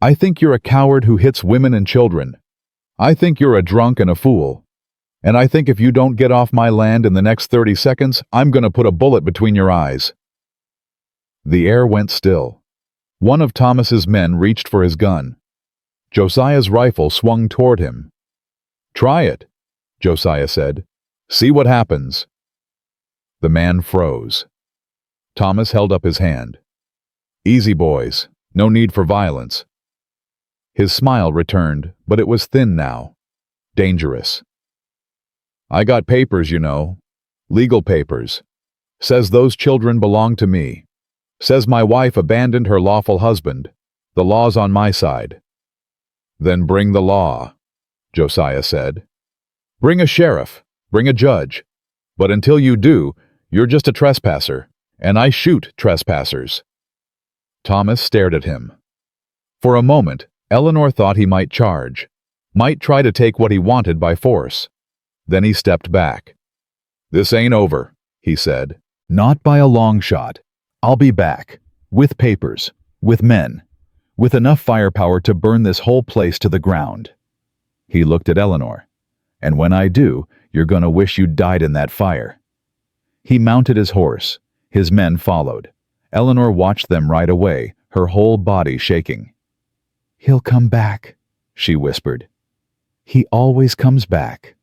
I think you're a coward who hits women and children. I think you're a drunk and a fool. And I think if you don't get off my land in the next 30 seconds, I'm going to put a bullet between your eyes." The air went still. One of Thomas's men reached for his gun. Josiah's rifle swung toward him. "Try it," Josiah said. "See what happens." The man froze. Thomas held up his hand. "Easy, boys. No need for violence." His smile returned, but it was thin now. Dangerous. "I got papers, you know. Legal papers. Says those children belong to me. Says my wife abandoned her lawful husband. The law's on my side." "Then bring the law," Josiah said. "Bring a sheriff. Bring a judge. But until you do, you're just a trespasser, and I shoot trespassers." Thomas stared at him. For a moment, Eleanor thought he might charge, might try to take what he wanted by force. Then he stepped back. "This ain't over," he said. "Not by a long shot. I'll be back, with papers, with men, with enough firepower to burn this whole place to the ground." He looked at Eleanor. "And when I do, you're gonna wish you'd died in that fire." He mounted his horse. His men followed. Eleanor watched them ride away, her whole body shaking. "He'll come back," she whispered. "He always comes back."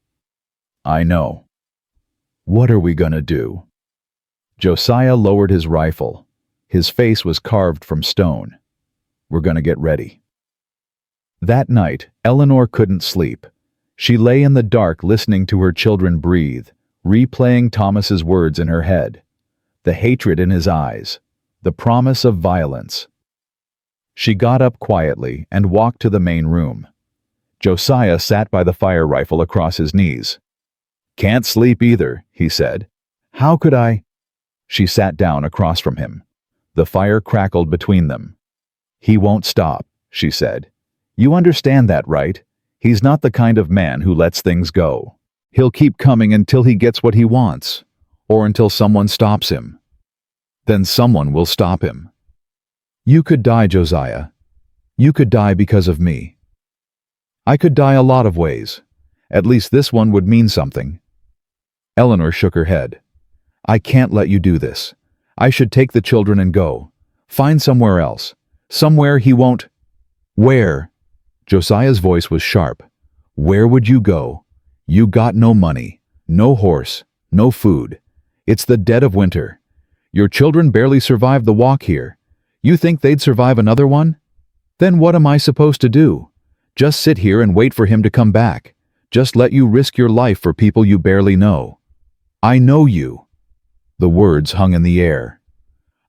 "I know." "What are we gonna do?" Josiah lowered his rifle. His face was carved from stone. "We're gonna get ready." That night, Eleanor couldn't sleep. She lay in the dark listening to her children breathe, replaying Thomas's words in her head. The hatred in his eyes. The promise of violence. She got up quietly and walked to the main room. Josiah sat by the fire rifle across his knees. "Can't sleep either," he said. "How could I?" She sat down across from him. The fire crackled between them. "He won't stop," she said. "You understand that, right? He's not the kind of man who lets things go. He'll keep coming until he gets what he wants, or until someone stops him. Then someone will stop him. You could die, Josiah. You could die because of me. I could die a lot of ways. At least this one would mean something." Eleanor shook her head. "I can't let you do this. I should take the children and go. Find somewhere else. Somewhere he won't—" "Where?" Josiah's voice was sharp. "Where would you go? You got no money, no horse, no food. It's the dead of winter. Your children barely survived the walk here. You think they'd survive another one? Then what am I supposed to do? Just sit here and wait for him to come back? Just let you risk your life for people you barely know? I know you." The words hung in the air.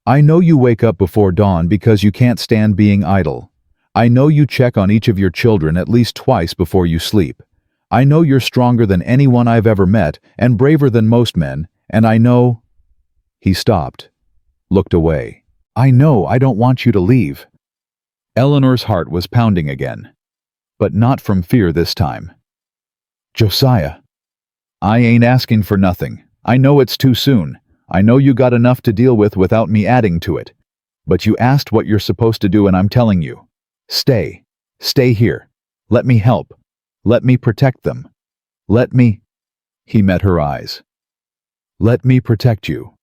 "I know you wake up before dawn because you can't stand being idle. I know you check on each of your children at least twice before you sleep. I know you're stronger than anyone I've ever met and braver than most men, and I know—" He stopped, looked away. "I know I don't want you to leave." Eleanor's heart was pounding again, but not from fear this time. "Josiah, I ain't asking for nothing. I know it's too soon. I know you got enough to deal with without me adding to it. But you asked what you're supposed to do and I'm telling you. Stay. Stay here. Let me help. Let me protect them. Let me—" He met her eyes. "Let me protect you."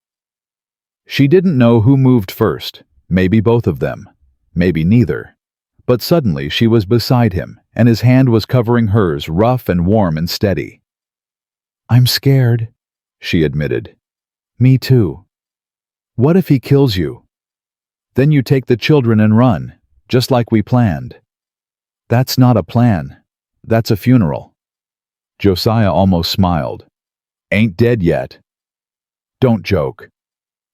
She didn't know who moved first. Maybe both of them. Maybe neither. But suddenly she was beside him, and his hand was covering hers, rough and warm and steady. "I'm scared," she admitted. "Me too." "What if he kills you? Then you take the children and run, just like we planned." "That's not a plan. That's a funeral." Josiah almost smiled. "Ain't dead yet." "Don't joke."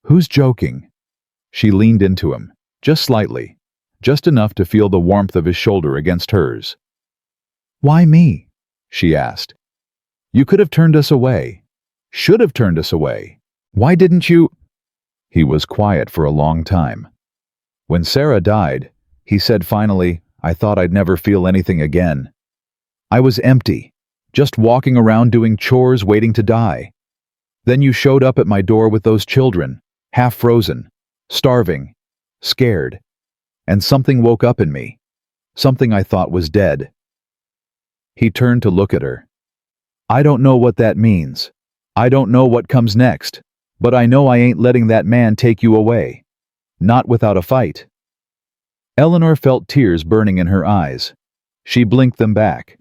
"Who's joking?" She leaned into him, just slightly, just enough to feel the warmth of his shoulder against hers. "Why me?" she asked. "You could have turned us away. Should have turned us away. Why didn't you—" He was quiet for a long time. "When Sarah died," he said finally, "I thought I'd never feel anything again. I was empty, just walking around doing chores waiting to die. Then you showed up at my door with those children, half frozen, starving, scared, and something woke up in me, something I thought was dead." He turned to look at her. "I don't know what that means. I don't know what comes next, but I know I ain't letting that man take you away. Not without a fight." Eleanor felt tears burning in her eyes. She blinked them back.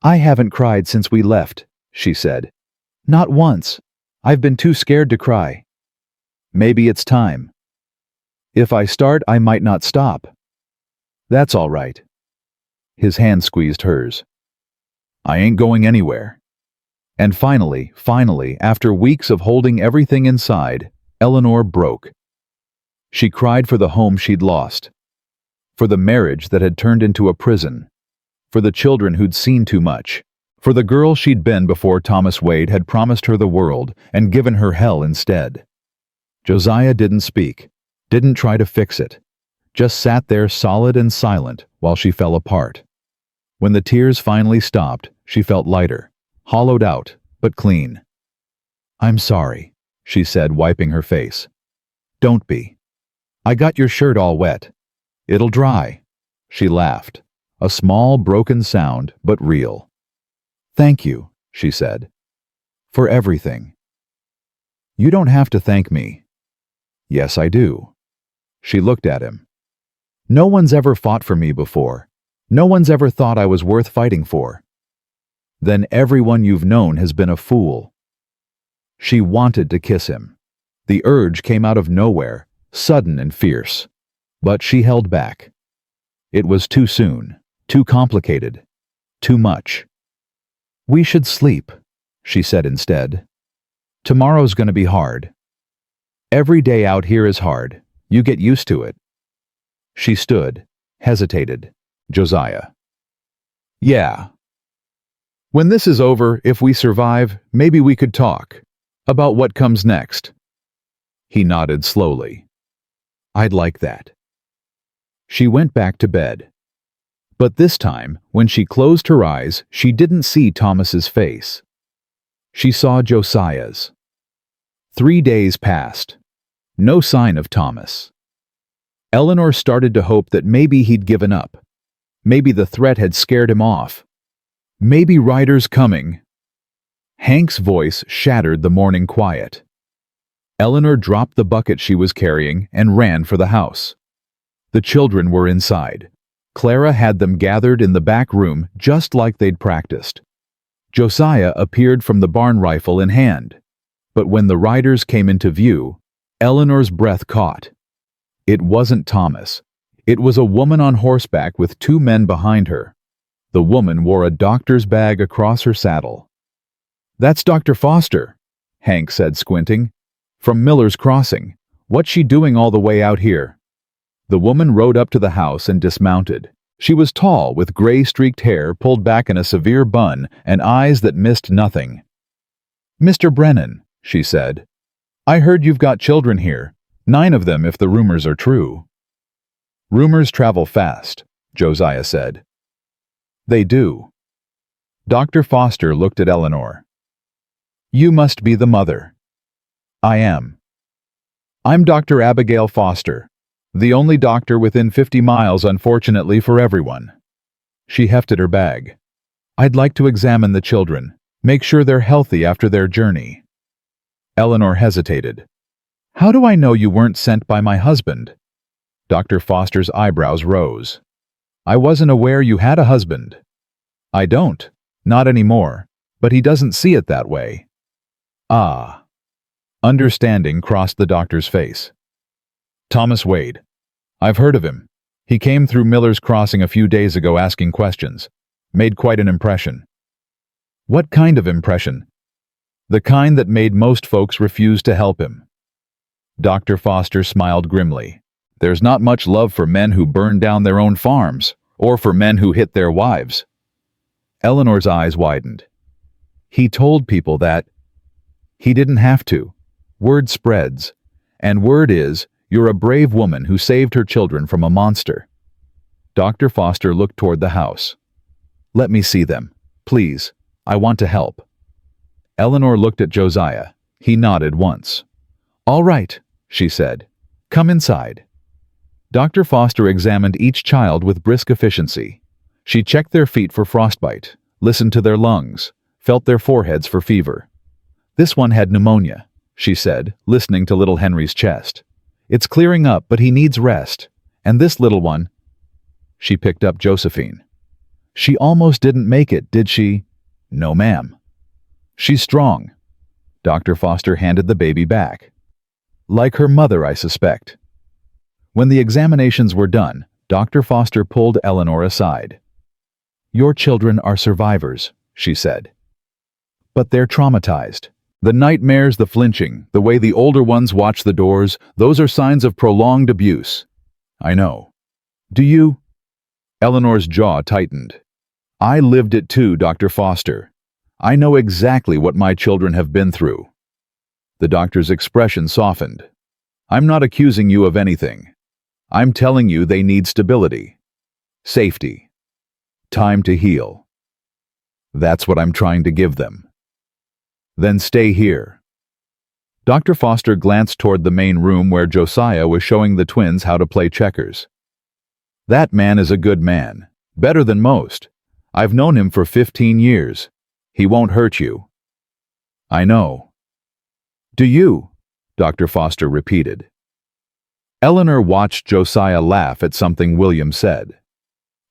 "I haven't cried since we left," she said. "Not once. I've been too scared to cry. Maybe it's time. If I start, I might not stop." "That's all right." His hand squeezed hers. "I ain't going anywhere." And finally, after weeks of holding everything inside, Eleanor broke. She cried for the home she'd lost, for the marriage that had turned into a prison, for the children who'd seen too much, for the girl she'd been before Thomas Wade had promised her the world and given her hell instead. Josiah didn't speak, didn't try to fix it, just sat there solid and silent while she fell apart. When the tears finally stopped, she felt lighter, hollowed out, but clean. "I'm sorry," she said, wiping her face. "Don't be. I got your shirt all wet. It'll dry." She laughed, a small broken sound, but real. "Thank you," she said, "for everything." "You don't have to thank me." "Yes, I do." She looked at him. "No one's ever fought for me before. No one's ever thought I was worth fighting for." "Then everyone you've known has been a fool." She wanted to kiss him. The urge came out of nowhere, sudden and fierce. But she held back. It was too soon, too complicated, too much. "We should sleep," she said instead. "Tomorrow's going to be hard. Every day out here is hard. You get used to it." She stood, hesitated. Josiah. Yeah. When this is over, if we survive, maybe we could talk. About what comes next. He nodded slowly. I'd like that. She went back to bed. But this time, when she closed her eyes, she didn't see Thomas's face. She saw Josiah's. 3 days passed. No sign of Thomas. Eleanor started to hope that maybe he'd given up. Maybe the threat had scared him off. Maybe Ryder's coming. Hank's voice shattered the morning quiet. Eleanor dropped the bucket she was carrying and ran for the house. The children were inside. Clara had them gathered in the back room just like they'd practiced. Josiah appeared from the barn rifle in hand. But when the riders came into view, Eleanor's breath caught. It wasn't Thomas. It was a woman on horseback with 2 men behind her. The woman wore a doctor's bag across her saddle. "That's Dr. Foster," Hank said, squinting. "From Miller's Crossing. What's she doing all the way out here?" The woman rode up to the house and dismounted. She was tall, with gray-streaked hair pulled back in a severe bun and eyes that missed nothing. "Mr. Brennan," she said, "I heard you've got children here. 9 of them if the rumors are true." "Rumors travel fast," Josiah said. "They do." Dr. Foster looked at Eleanor. "You must be the mother." "I am." "I'm Dr. Abigail Foster, the only doctor within 50 miles, unfortunately for everyone." She hefted her bag. "I'd like to examine the children, make sure they're healthy after their journey." Eleanor hesitated. "How do I know you weren't sent by my husband?" Dr. Foster's eyebrows rose. "I wasn't aware you had a husband." "I don't. Not anymore. But he doesn't see it that way." "Ah." Understanding crossed the doctor's face. "Thomas Wade. I've heard of him. He came through Miller's Crossing a few days ago asking questions. Made quite an impression." "What kind of impression?" "The kind that made most folks refuse to help him." Dr. Foster smiled grimly. "There's not much love for men who burn down their own farms, or for men who hit their wives." Eleanor's eyes widened. "He told people that." "He didn't have to. Word spreads. And word is, you're a brave woman who saved her children from a monster." Dr. Foster looked toward the house. "Let me see them. Please. I want to help." Eleanor looked at Josiah. He nodded once. "All right," she said. "Come inside." Dr. Foster examined each child with brisk efficiency. She checked their feet for frostbite, listened to their lungs, felt their foreheads for fever. "This one had pneumonia," she said, listening to little Henry's chest. "It's clearing up, but he needs rest. And this little one—" She picked up Josephine. "She almost didn't make it, did she?" "No, ma'am." "She's strong." Dr. Foster handed the baby back. "Like her mother, I suspect." When the examinations were done, Dr. Foster pulled Eleanor aside. "Your children are survivors," she said. "But they're traumatized. The nightmares, the flinching, the way the older ones watch the doors, those are signs of prolonged abuse." "I know." "Do you—" Eleanor's jaw tightened. "I lived it too, Dr. Foster. I know exactly what my children have been through." The doctor's expression softened. "I'm not accusing you of anything. I'm telling you they need stability. Safety. Time to heal. That's what I'm trying to give them. Then stay here." Dr. Foster glanced toward the main room where Josiah was showing the twins how to play checkers. "That man is a good man. Better than most. I've known him for 15 years. He won't hurt you." "I know." "Do you?" Dr. Foster repeated. Eleanor watched Josiah laugh at something William said.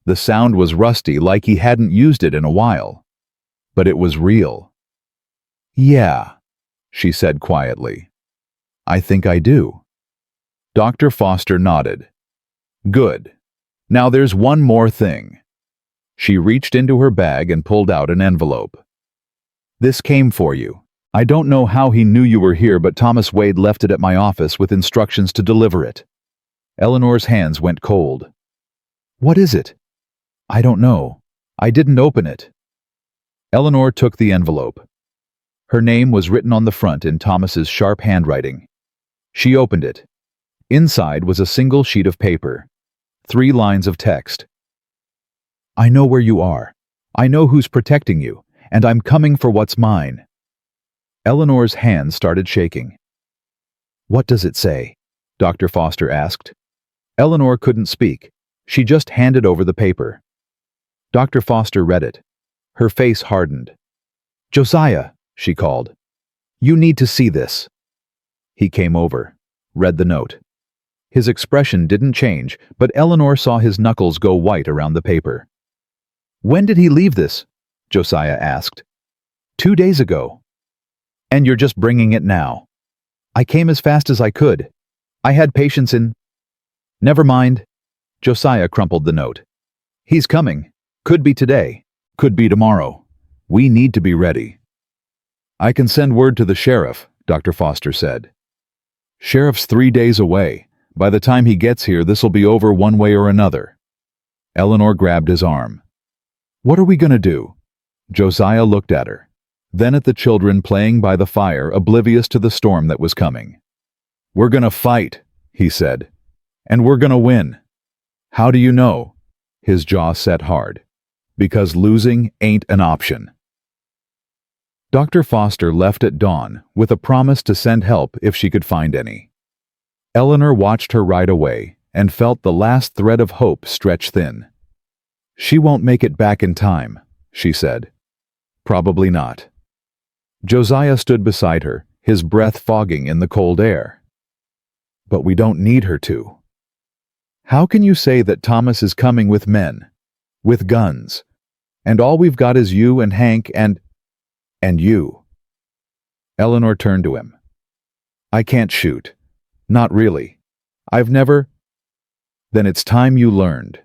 The sound was rusty, like he hadn't used it in a while. But it was real. "Yeah," she said quietly. "I think I do." Dr. Foster nodded. "Good. Now there's one more thing." She reached into her bag and pulled out an envelope. "This came for you. I don't know how he knew you were here, but Thomas Wade left it at my office with instructions to deliver it." Eleanor's hands went cold. "What is it?" "I don't know. I didn't open it." Eleanor took the envelope. Her name was written on the front in Thomas's sharp handwriting. She opened it. Inside was a single sheet of paper. 3 lines of text. "I know where you are. I know who's protecting you, and I'm coming for what's mine." Eleanor's hands started shaking. "What does it say?" Dr. Foster asked. Eleanor couldn't speak. She just handed over the paper. Dr. Foster read it. Her face hardened. "Josiah," she called. "You need to see this." He came over, read the note. His expression didn't change, but Eleanor saw his knuckles go white around the paper. "When did he leave this?" Josiah asked. "2 days ago." "And you're just bringing it now?" "I came as fast as I could. I had patients in—" "Never mind." Josiah crumpled the note. "He's coming. Could be today. Could be tomorrow. We need to be ready." "I can send word to the sheriff," Dr. Foster said. "Sheriff's 3 days away. By the time he gets here, this'll be over one way or another." Eleanor grabbed his arm. "What are we going to do?" Josiah looked at her, then at the children playing by the fire, oblivious to the storm that was coming. "We're going to fight," he said. "And we're going to win." "How do you know?" His jaw set hard. "Because losing ain't an option." Dr. Foster left at dawn with a promise to send help if she could find any. Eleanor watched her ride away and felt the last thread of hope stretch thin. "She won't make it back in time," she said. "Probably not." Josiah stood beside her, his breath fogging in the cold air. "But we don't need her to." "How can you say that Thomas is coming with men, with guns, and all we've got is you and Hank and you?" Eleanor turned to him. "I can't shoot. Not really. I've never—" "Then it's time you learned."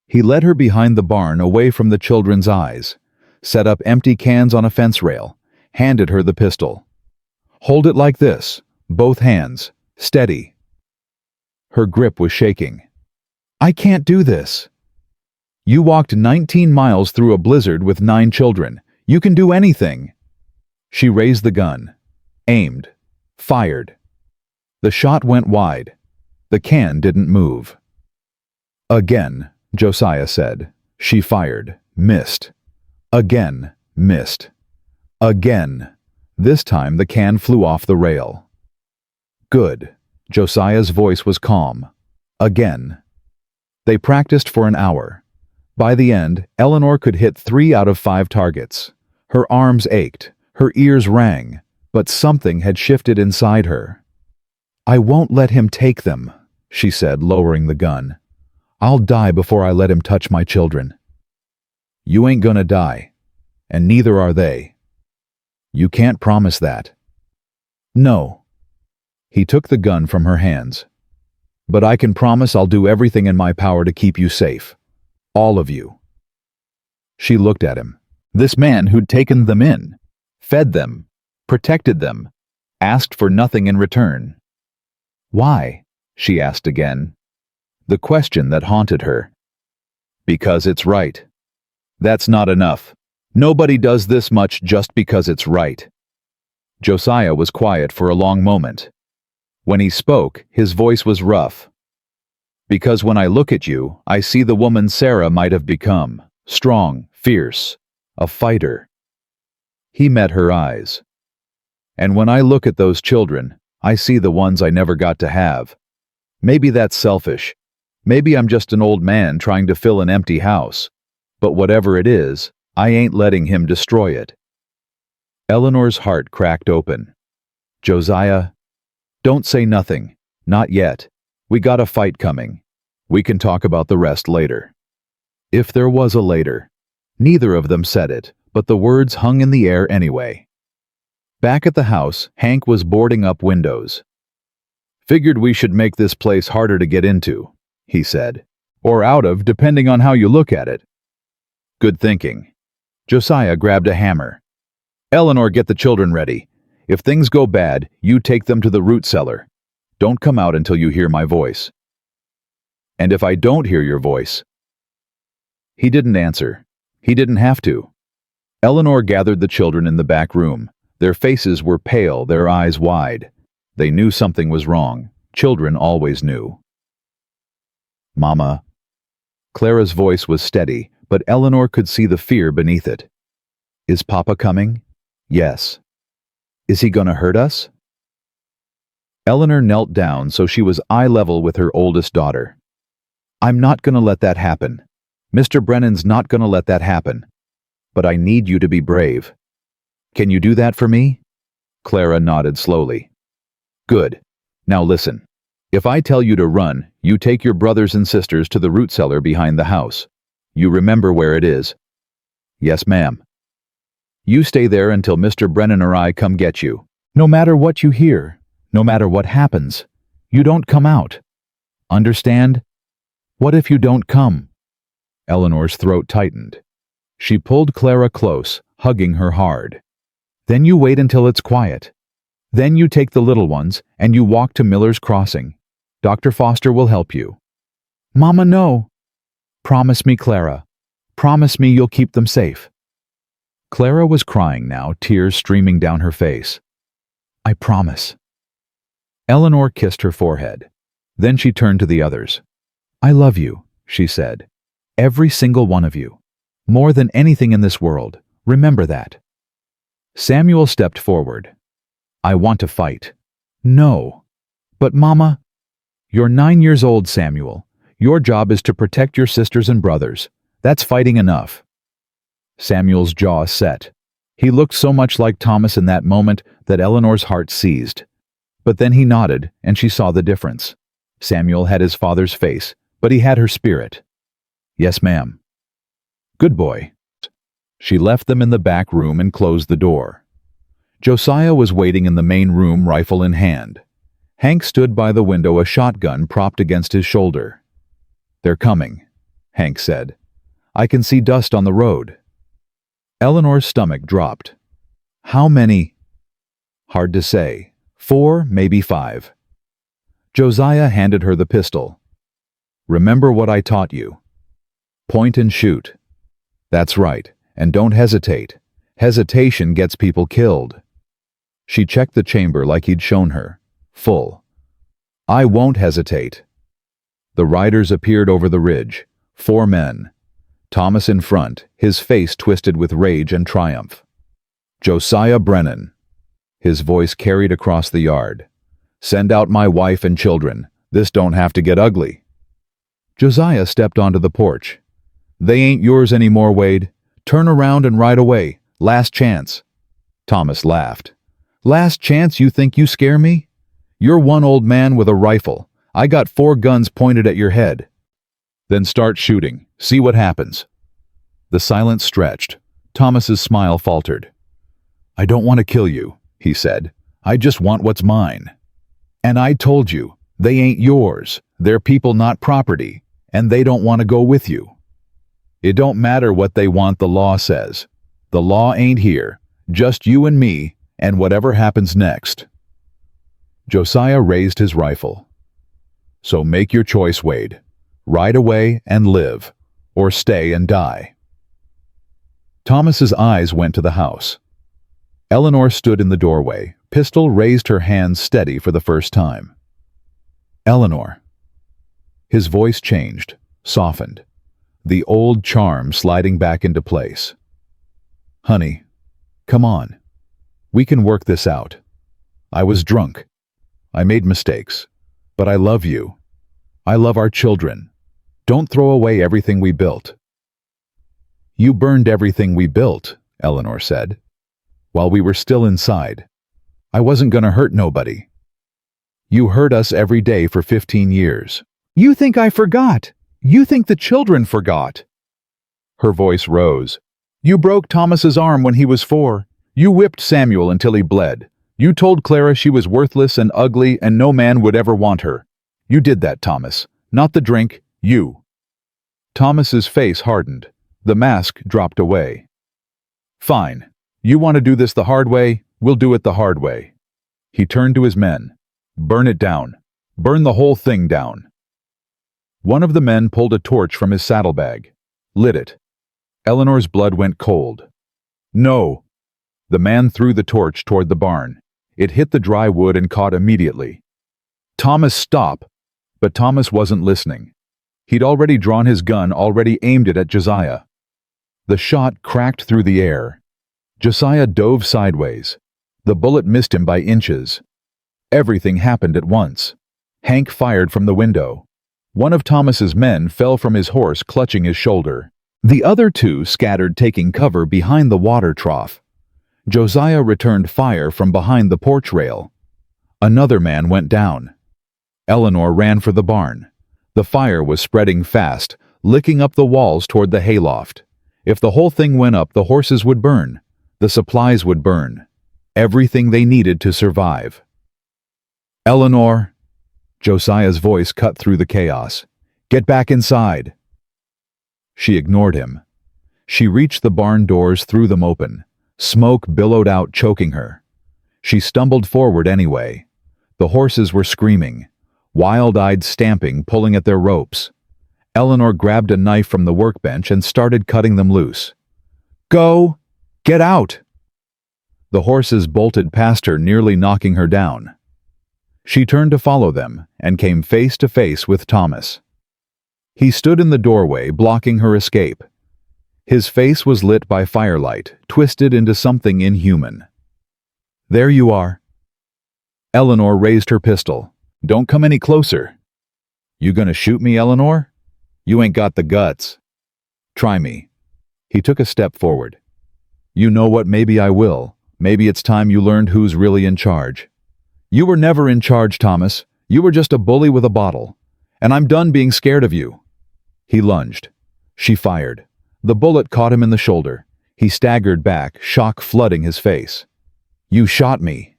He led her behind the barn away from the children's eyes, set up empty cans on a fence rail, handed her the pistol. "Hold it like this, both hands, steady." Her grip was shaking. "I can't do this." "You walked 19 miles through a blizzard with 9 children. You can do anything." She raised the gun, aimed, fired. The shot went wide. The can didn't move. "Again," Josiah said. She fired, missed. Again, missed. Again. This time the can flew off the rail. "Good." Josiah's voice was calm. Again. They practiced for an hour. By the end, Eleanor could hit 3 out of 5 targets. Her arms ached, her ears rang, but something had shifted inside her. "I won't let him take them," she said, lowering the gun. "I'll die before I let him touch my children." "You ain't gonna die, and neither are they." "You can't promise that." "No." He took the gun from her hands. "But I can promise I'll do everything in my power to keep you safe. All of you." She looked at him. This man who'd taken them in, fed them, protected them, asked for nothing in return. "Why?" she asked again. The question that haunted her. "Because it's right. That's not enough. Nobody does this much just because it's right." Josiah was quiet for a long moment. When he spoke, his voice was rough. "Because when I look at you, I see the woman Sarah might have become. Strong, fierce, a fighter." He met her eyes. "And when I look at those children, I see the ones I never got to have. Maybe that's selfish. Maybe I'm just an old man trying to fill an empty house. But whatever it is, I ain't letting him destroy it." Eleanor's heart cracked open. "Josiah, don't say nothing. Not yet. We got a fight coming. We can talk about the rest later." If there was a later. Neither of them said it, but the words hung in the air anyway. Back at the house, Hank was boarding up windows. "Figured we should make this place harder to get into," he said. "Or out of, depending on how you look at it." "Good thinking." Josiah grabbed a hammer. "Eleanor, get the children ready. If things go bad, you take them to the root cellar. Don't come out until you hear my voice. And if I don't hear your voice? He didn't answer. He didn't have to. Eleanor gathered the children in the back room. Their faces were pale, their eyes wide. They knew something was wrong. Children always knew. Mama. Clara's voice was steady, but Eleanor could see the fear beneath it. Is Papa coming? Yes. Is he gonna hurt us? Eleanor knelt down so she was eye level with her oldest daughter. I'm not gonna let that happen. Mr. Brennan's not gonna let that happen. But I need you to be brave. Can you do that for me? Clara nodded slowly. Good. Now listen. If I tell you to run, you take your brothers and sisters to the root cellar behind the house. You remember where it is? Yes, ma'am. You stay there until Mr. Brennan or I come get you. No matter what you hear, no matter what happens, you don't come out. Understand? What if you don't come? Eleanor's throat tightened. She pulled Clara close, hugging her hard. Then you wait until it's quiet. Then you take the little ones and you walk to Miller's Crossing. Dr. Foster will help you. Mama, no. Promise me, Clara. Promise me you'll keep them safe. Clara was crying now, tears streaming down her face. I promise. Eleanor kissed her forehead. Then she turned to the others. I love you, she said. Every single one of you. More than anything in this world. Remember that. Samuel stepped forward. I want to fight. No. But Mama, you're 9 years old, Samuel. Your job is to protect your sisters and brothers. That's fighting enough. Samuel's jaw set. He looked so much like Thomas in that moment that Eleanor's heart seized. But then he nodded, and she saw the difference. Samuel had his father's face, but he had her spirit. Yes, ma'am. Good boy. She left them in the back room and closed the door. Josiah was waiting in the main room, rifle in hand. Hank stood by the window, a shotgun propped against his shoulder. They're coming, Hank said. I can see dust on the road. Eleanor's stomach dropped. How many? Hard to say. 4, maybe 5. Josiah handed her the pistol. Remember what I taught you. Point and shoot. That's right, and don't hesitate. Hesitation gets people killed. She checked the chamber like he'd shown her. Full. I won't hesitate. The riders appeared over the ridge. 4 men. Thomas in front, his face twisted with rage and triumph. Josiah Brennan. His voice carried across the yard. Send out my wife and children. This don't have to get ugly. Josiah stepped onto the porch. They ain't yours anymore, Wade. Turn around and ride away. Last chance. Thomas laughed. Last chance you think you scare me? You're one old man with a rifle. I got 4 guns pointed at your head. Then start shooting. See what happens. The silence stretched. Thomas's smile faltered. I don't want to kill you, he said. I just want what's mine. And I told you, they ain't yours. They're people, not property. And they don't want to go with you. It don't matter what they want, the law says. The law ain't here. Just you and me, and whatever happens next. Josiah raised his rifle. So make your choice, Wade. Ride away and live, or stay and die. Thomas's eyes went to the house. Eleanor stood in the doorway, pistol raised, her hands steady for the first time. Eleanor. His voice changed, softened, the old charm sliding back into place. Honey, come on. We can work this out. I was drunk. I made mistakes. But I love you. I love our children. Don't throw away everything we built. You burned everything we built, Eleanor said, while we were still inside. I wasn't gonna hurt nobody. You hurt us every day for 15 years. You think I forgot? You think the children forgot? Her voice rose. You broke Thomas's arm when he was 4. You whipped Samuel until he bled. You told Clara she was worthless and ugly and no man would ever want her. You did that, Thomas. Not the drink, you. Thomas's face hardened. The mask dropped away. Fine. You want to do this the hard way? We'll do it the hard way. He turned to his men. Burn it down. Burn the whole thing down." One of the men pulled a torch from his saddlebag, lit it. Eleanor's blood went cold. "No!" The man threw the torch toward the barn. It hit the dry wood and caught immediately. "Thomas, stop!" But Thomas wasn't listening. He'd already drawn his gun, already aimed it at Josiah. The shot cracked through the air. Josiah dove sideways. The bullet missed him by inches. Everything happened at once. Hank fired from the window. One of Thomas's men fell from his horse, clutching his shoulder. The other two scattered, taking cover behind the water trough. Josiah returned fire from behind the porch rail. Another man went down. Eleanor ran for the barn. The fire was spreading fast, licking up the walls toward the hayloft. If the whole thing went up, the horses would burn. The supplies would burn. Everything they needed to survive. "Eleanor," Josiah's voice cut through the chaos. "Get back inside." She ignored him. She reached the barn doors, threw them open. Smoke billowed out, choking her. She stumbled forward anyway. The horses were screaming, wild-eyed, stamping, pulling at their ropes. Eleanor grabbed a knife from the workbench and started cutting them loose. "Go! Get out!" The horses bolted past her, nearly knocking her down. She turned to follow them and came face to face with Thomas. He stood in the doorway, blocking her escape. His face was lit by firelight, twisted into something inhuman. "There you are." Eleanor raised her pistol. "Don't come any closer." "You gonna shoot me, Eleanor? You ain't got the guts." "Try me." He took a step forward. "You know what, maybe I will. Maybe it's time you learned who's really in charge." "You were never in charge, Thomas. You were just a bully with a bottle. And I'm done being scared of you." He lunged. She fired. The bullet caught him in the shoulder. He staggered back, shock flooding his face. "You shot me."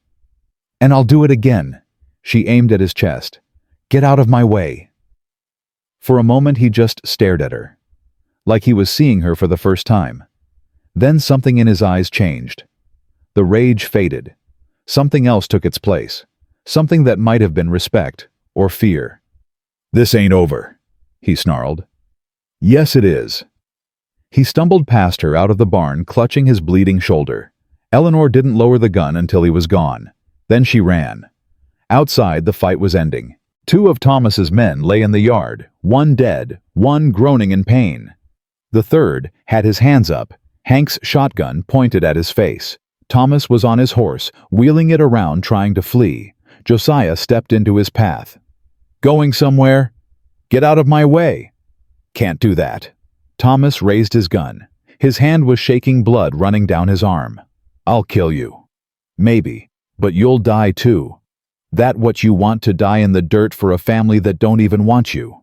"And I'll do it again." She aimed at his chest. "Get out of my way." For a moment he just stared at her, like he was seeing her for the first time. Then something in his eyes changed. The rage faded. Something else took its place. Something that might have been respect or fear. "This ain't over," he snarled. "Yes, it is." He stumbled past her out of the barn, clutching his bleeding shoulder. Eleanor didn't lower the gun until he was gone. Then she ran. Outside, the fight was ending. Two of Thomas's men lay in the yard, one dead, one groaning in pain. The third had his hands up, Hank's shotgun pointed at his face. Thomas was on his horse, wheeling it around, trying to flee. Josiah stepped into his path. "Going somewhere? Get out of my way." "Can't do that." Thomas raised his gun. His hand was shaking, blood running down his arm. "I'll kill you." "Maybe, but you'll die too. That what you want, to die in the dirt for a family that don't even want you?"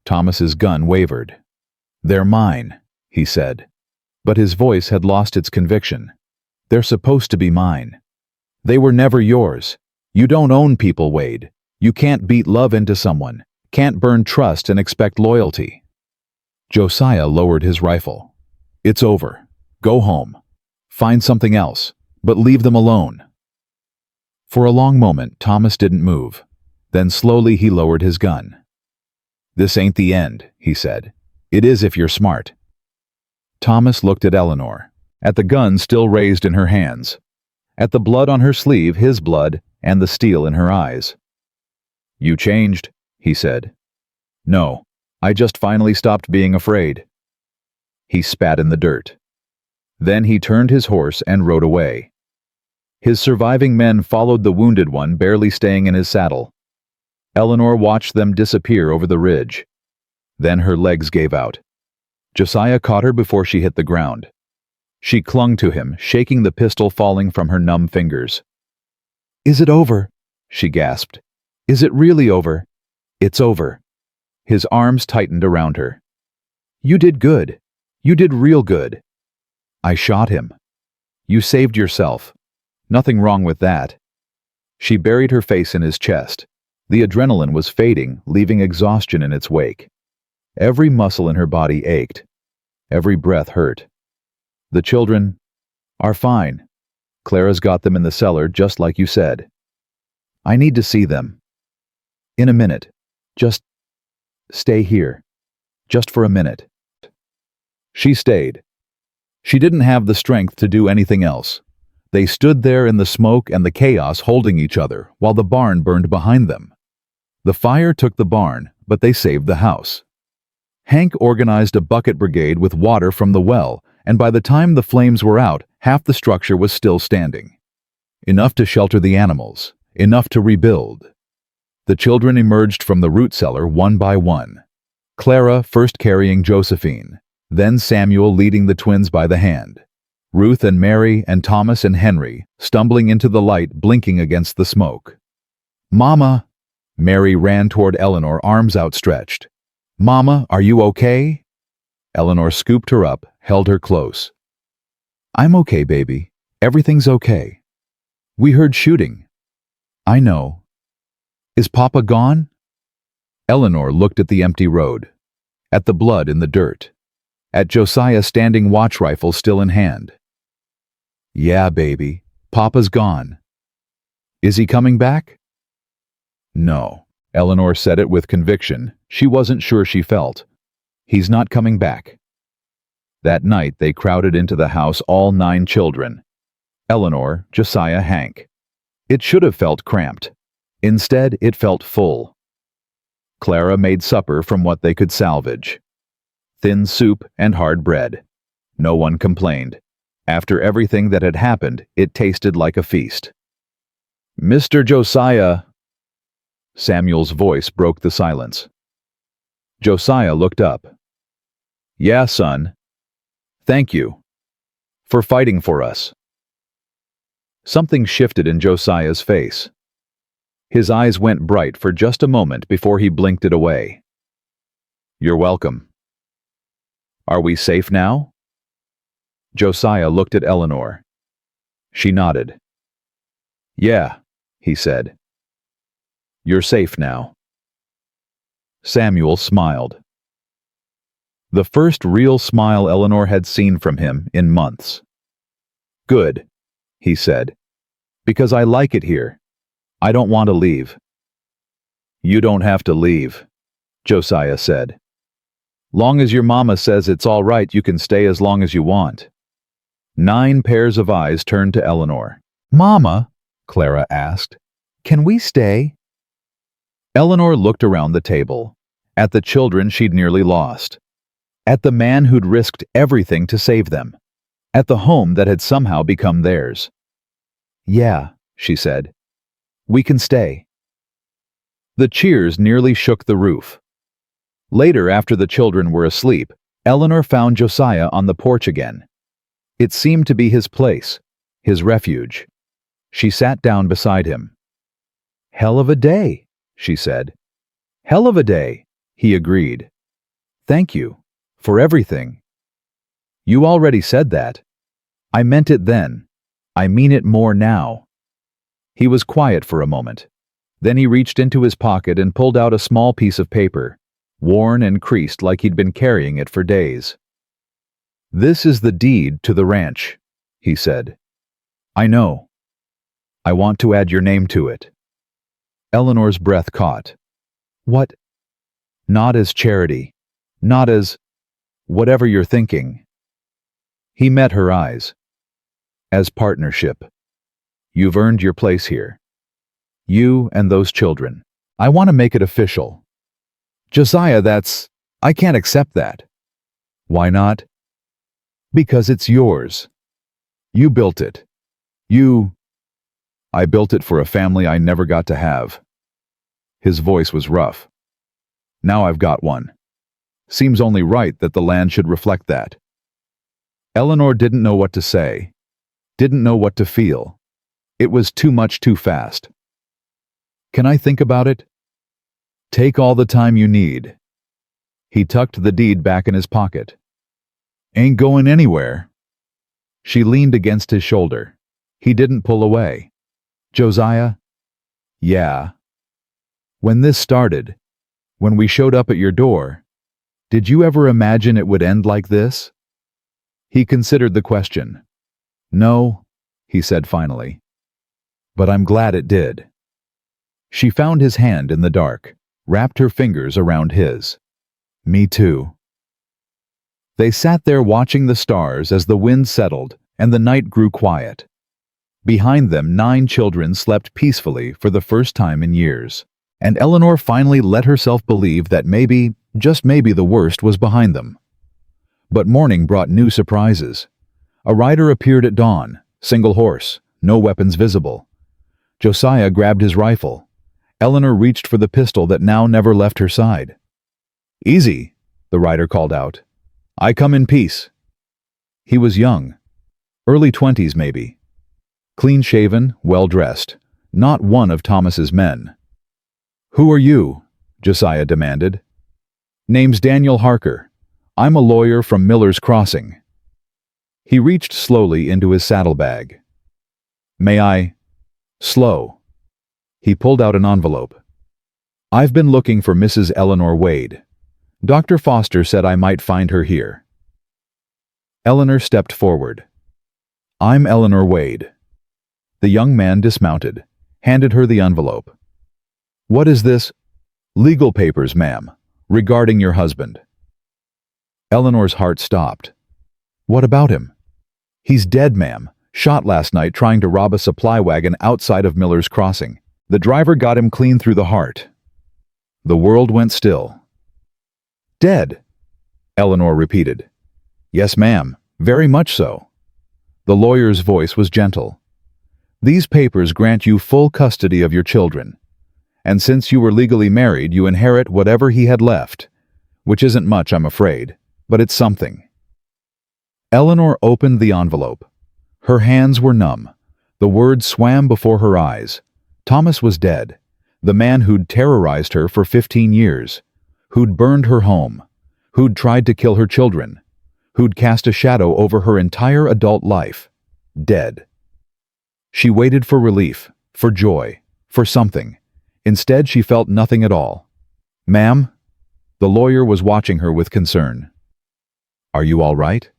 Thomas's gun wavered. "They're mine," he said. But his voice had lost its conviction. "They're supposed to be mine. They were never yours. You don't own people, Wade. You can't beat love into someone, can't burn trust and expect loyalty." Josiah lowered his rifle. "It's over. Go home. Find something else, but leave them alone." For a long moment, Thomas didn't move. Then slowly he lowered his gun. "This ain't the end," he said. "It is if you're smart." Thomas looked at Eleanor, at the gun still raised in her hands, at the blood on her sleeve, his blood, and the steel in her eyes. "You changed," he said. "No, I just finally stopped being afraid." He spat in the dirt. Then he turned his horse and rode away. His surviving men followed the wounded one, barely staying in his saddle. Eleanor watched them disappear over the ridge. Then her legs gave out. Josiah caught her before she hit the ground. She clung to him, shaking, the pistol falling from her numb fingers. "Is it over?" she gasped. "Is it really over?" "It's over." His arms tightened around her. "You did good. You did real good." "I shot him." "You saved yourself. Nothing wrong with that." She buried her face in his chest. The adrenaline was fading, leaving exhaustion in its wake. Every muscle in her body ached. Every breath hurt. "The children are fine. Clara's got them in the cellar, just like you said. I need to see them." In a minute. Just stay here. Just for a minute. She stayed. She didn't have the strength to do anything else. They stood there in the smoke and the chaos holding each other while the barn burned behind them. The fire took the barn, but they saved the house. Hank organized a bucket brigade with water from the well, and by the time the flames were out, half the structure was still standing. Enough to shelter the animals, enough to rebuild. The children emerged from the root cellar one by one. Clara first carrying Josephine, then Samuel leading the twins by the hand. Ruth and Mary and Thomas and Henry stumbling into the light, blinking against the smoke. "Mama!" Mary ran toward Eleanor, arms outstretched. "Mama, are you okay?" Eleanor scooped her up, held her close. "I'm okay, baby. Everything's okay. We heard shooting." "I know. Is Papa gone?" Eleanor looked at the empty road, at the blood in the dirt, at Josiah standing, watch rifle still in hand. "Yeah, baby, Papa's gone." "Is he coming back?" "No." Eleanor said it with conviction. She wasn't sure she felt. "He's not coming back." That night they crowded into the house, all 9 children. Eleanor, Josiah, Hank. It should have felt cramped. Instead, it felt full. Clara made supper from what they could salvage. Thin soup and hard bread. No one complained. After everything that had happened, it tasted like a feast. "Mr. Josiah!" Samuel's voice broke the silence. Josiah looked up. "Yeah, son. Thank you. For fighting for us." Something shifted in Josiah's face. His eyes went bright for just a moment before he blinked it away. "You're welcome. Are we safe now?" Josiah looked at Eleanor. She nodded. "Yeah," he said. "You're safe now." Samuel smiled. The first real smile Eleanor had seen from him in months. "Good," he said, "because I like it here. I don't want to leave." "You don't have to leave," Josiah said. "Long as your mama says it's all right, you can stay as long as you want." 9 pairs of eyes turned to Eleanor. "Mama," Clara asked, "can we stay?" Eleanor looked around the table, at the children she'd nearly lost, at the man who'd risked everything to save them, at the home that had somehow become theirs. "Yeah," she said, "we can stay." The cheers nearly shook the roof. Later, after the children were asleep, Eleanor found Josiah on the porch again. It seemed to be his place, his refuge. She sat down beside him. "Hell of a day," she said. "Hell of a day," he agreed. "Thank you, for everything." "You already said that." "I meant it then. I mean it more now." He was quiet for a moment. Then he reached into his pocket and pulled out a small piece of paper, worn and creased like he'd been carrying it for days. "This is the deed to the ranch," he said. "I know. I want to add your name to it." Eleanor's breath caught. "What?" "Not as charity. Not as whatever you're thinking." He met her eyes. "As partnership. You've earned your place here. You and those children. I want to make it official." "Josiah, I can't accept that." "Why not?" "Because it's yours. You built it. I built it for a family I never got to have." His voice was rough. "Now I've got one. Seems only right that the land should reflect that." Eleanor didn't know what to say, didn't know what to feel. It was too much too fast. "Can I think about it?" "Take all the time you need." He tucked the deed back in his pocket. "Ain't going anywhere." She leaned against his shoulder. He didn't pull away. "Josiah?" "Yeah." "When this started, when we showed up at your door, did you ever imagine it would end like this?" He considered the question. "No," he said finally. "But I'm glad it did." She found his hand in the dark, wrapped her fingers around his. Me too. They sat there watching the stars as the wind settled and the night grew quiet. Behind them, 9 children slept peacefully for the first time in years, and Eleanor finally let herself believe that maybe, just maybe, the worst was behind them. But morning brought new surprises. A rider appeared at dawn, single horse, no weapons visible. Josiah grabbed his rifle. Eleanor reached for the pistol that now never left her side. "Easy," the rider called out. "I come in peace." He was young, early 20s maybe. Clean-shaven, well-dressed, not one of Thomas's men. "Who are you?" Josiah demanded. "Name's Daniel Harker. I'm a lawyer from Miller's Crossing." He reached slowly into his saddlebag. "May I?" "Slow." He pulled out an envelope. "I've been looking for Mrs. Eleanor Wade. Dr. Foster said I might find her here." Eleanor stepped forward. "I'm Eleanor Wade." The young man dismounted, handed her the envelope. "What is this?" "Legal papers, ma'am, regarding your husband." Eleanor's heart stopped. "What about him?" "He's dead, ma'am. Shot last night trying to rob a supply wagon outside of Miller's Crossing. The driver got him clean through the heart." The world went still. "Dead?" Eleanor repeated. "Yes, ma'am, very much so." The lawyer's voice was gentle. "These papers grant you full custody of your children, and since you were legally married, you inherit whatever he had left, which isn't much, I'm afraid, but it's something." Eleanor opened the envelope. Her hands were numb. The words swam before her eyes. Thomas was dead, the man who'd terrorized her for 15 years, who'd burned her home, who'd tried to kill her children, who'd cast a shadow over her entire adult life. Dead. She waited for relief, for joy, for something. Instead, she felt nothing at all. "Ma'am?" The lawyer was watching her with concern. "Are you all right?"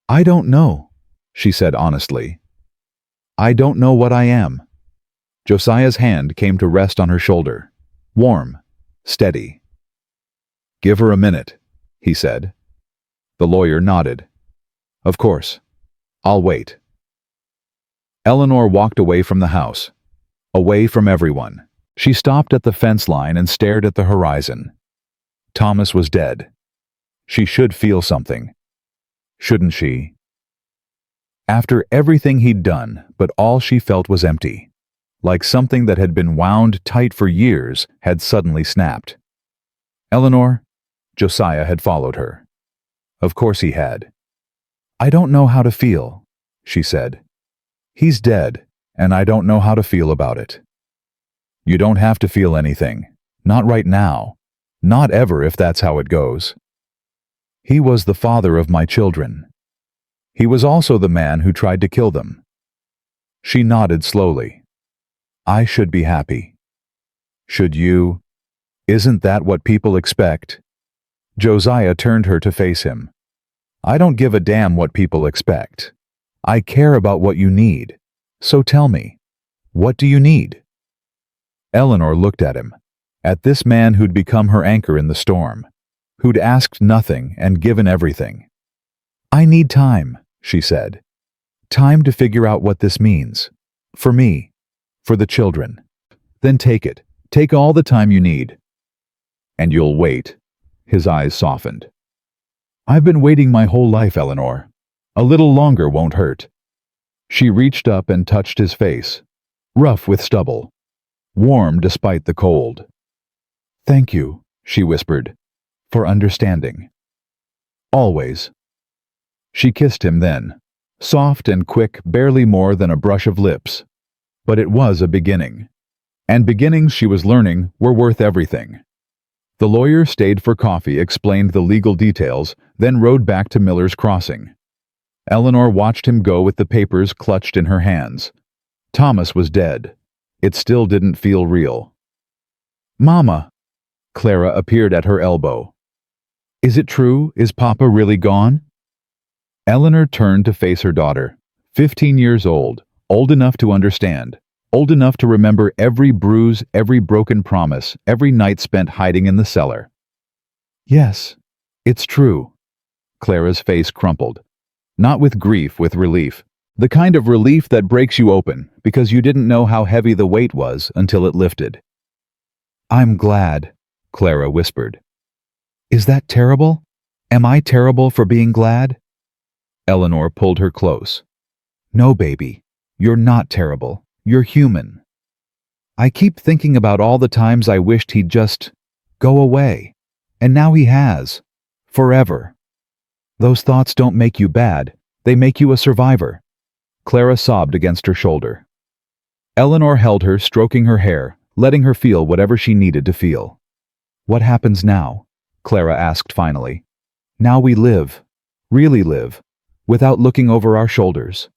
"I don't know," she said honestly. "I don't know what I am." Josiah's hand came to rest on her shoulder. Warm, steady. "Give her a minute," he said. The lawyer nodded. "Of course. I'll wait." Eleanor walked away from the house, away from everyone. She stopped at the fence line and stared at the horizon. Thomas was dead. She should feel something. Shouldn't she? After everything he'd done, but all she felt was empty. Like something that had been wound tight for years had suddenly snapped. "Eleanor?" Josiah had followed her. Of course he had. "I don't know how to feel," she said. "He's dead, and I don't know how to feel about it." "You don't have to feel anything. Not right now. Not ever, if that's how it goes. He was the father of my children. He was also the man who tried to kill them." She nodded slowly. "I should be happy." "Should you? Isn't that what people expect?" Josiah turned her to face him. "I don't give a damn what people expect. I care about what you need. So tell me, what do you need?" Eleanor looked at him, at this man who'd become her anchor in the storm, who'd asked nothing and given everything. "I need time," she said. "Time to figure out what this means. For me. For the children." "Then take it. Take all the time you need." "And you'll wait." His eyes softened. "I've been waiting my whole life, Eleanor. A little longer won't hurt." She reached up and touched his face, rough with stubble, warm despite the cold. "Thank you," she whispered, "for understanding. Always." She kissed him then, soft and quick, barely more than a brush of lips. But it was a beginning. And beginnings, she was learning, were worth everything. The lawyer stayed for coffee, explained the legal details, then rode back to Miller's Crossing. Eleanor watched him go with the papers clutched in her hands. Thomas was dead. It still didn't feel real. "Mama!" Clara appeared at her elbow. "Is it true? Is Papa really gone?" Eleanor turned to face her daughter, 15 years old enough to understand, old enough to remember every bruise, every broken promise, every night spent hiding in the cellar. Yes, it's true. Clara's face crumpled. Not with grief, with relief. The kind of relief that breaks you open because you didn't know how heavy the weight was until it lifted. I'm glad, Clara whispered. Is that terrible? Am I terrible for being glad? Eleanor pulled her close. No, baby, you're not terrible. You're human. I keep thinking about all the times I wished he'd just go away. And now he has. Forever. Those thoughts don't make you bad. They make you a survivor. Clara sobbed against her shoulder. Eleanor held her, stroking her hair, letting her feel whatever she needed to feel. What happens now? Clara asked finally. Now we live, really live, without looking over our shoulders.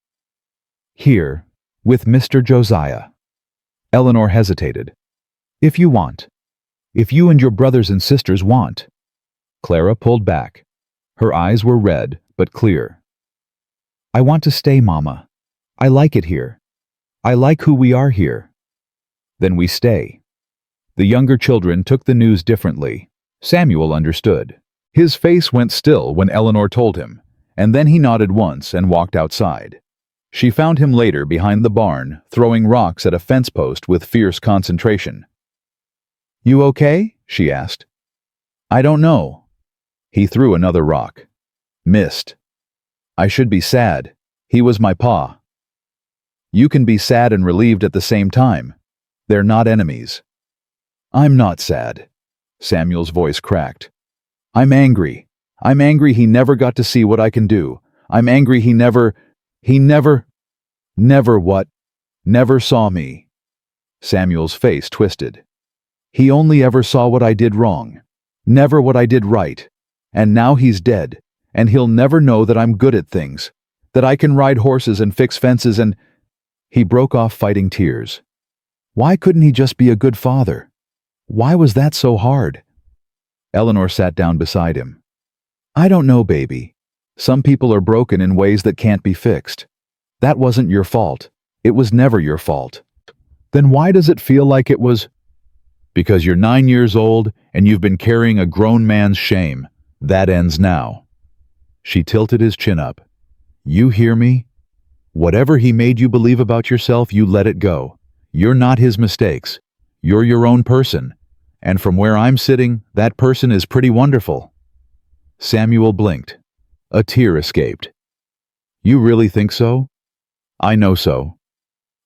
Here, with Mr. Josiah. Eleanor hesitated. If you want. If you and your brothers and sisters want. Clara pulled back. Her eyes were red, but clear. I want to stay, Mama. I like it here. I like who we are here. Then we stay. The younger children took the news differently. Samuel understood. His face went still when Eleanor told him, and then he nodded once and walked outside. She found him later behind the barn, throwing rocks at a fence post with fierce concentration. You okay? She asked. I don't know. He threw another rock. Missed. I should be sad. He was my pa. You can be sad and relieved at the same time. They're not enemies. I'm not sad. Samuel's voice cracked. I'm angry. I'm angry he never got to see what I can do. I'm angry he never what? Never saw me. Samuel's face twisted. He only ever saw what I did wrong. Never what I did right. And now he's dead, and he'll never know that I'm good at things, that I can ride horses and fix fences and... He broke off, fighting tears. Why couldn't he just be a good father? Why was that so hard? Eleanor sat down beside him. I don't know, baby. Some people are broken in ways that can't be fixed. That wasn't your fault. It was never your fault. Then why does it feel like it was? Because you're 9 years old and you've been carrying a grown man's shame. That ends now. She tilted his chin up. You hear me? Whatever he made you believe about yourself, you let it go. You're not his mistakes. You're your own person. And from where I'm sitting, that person is pretty wonderful. Samuel blinked. A tear escaped. You really think so? I know so.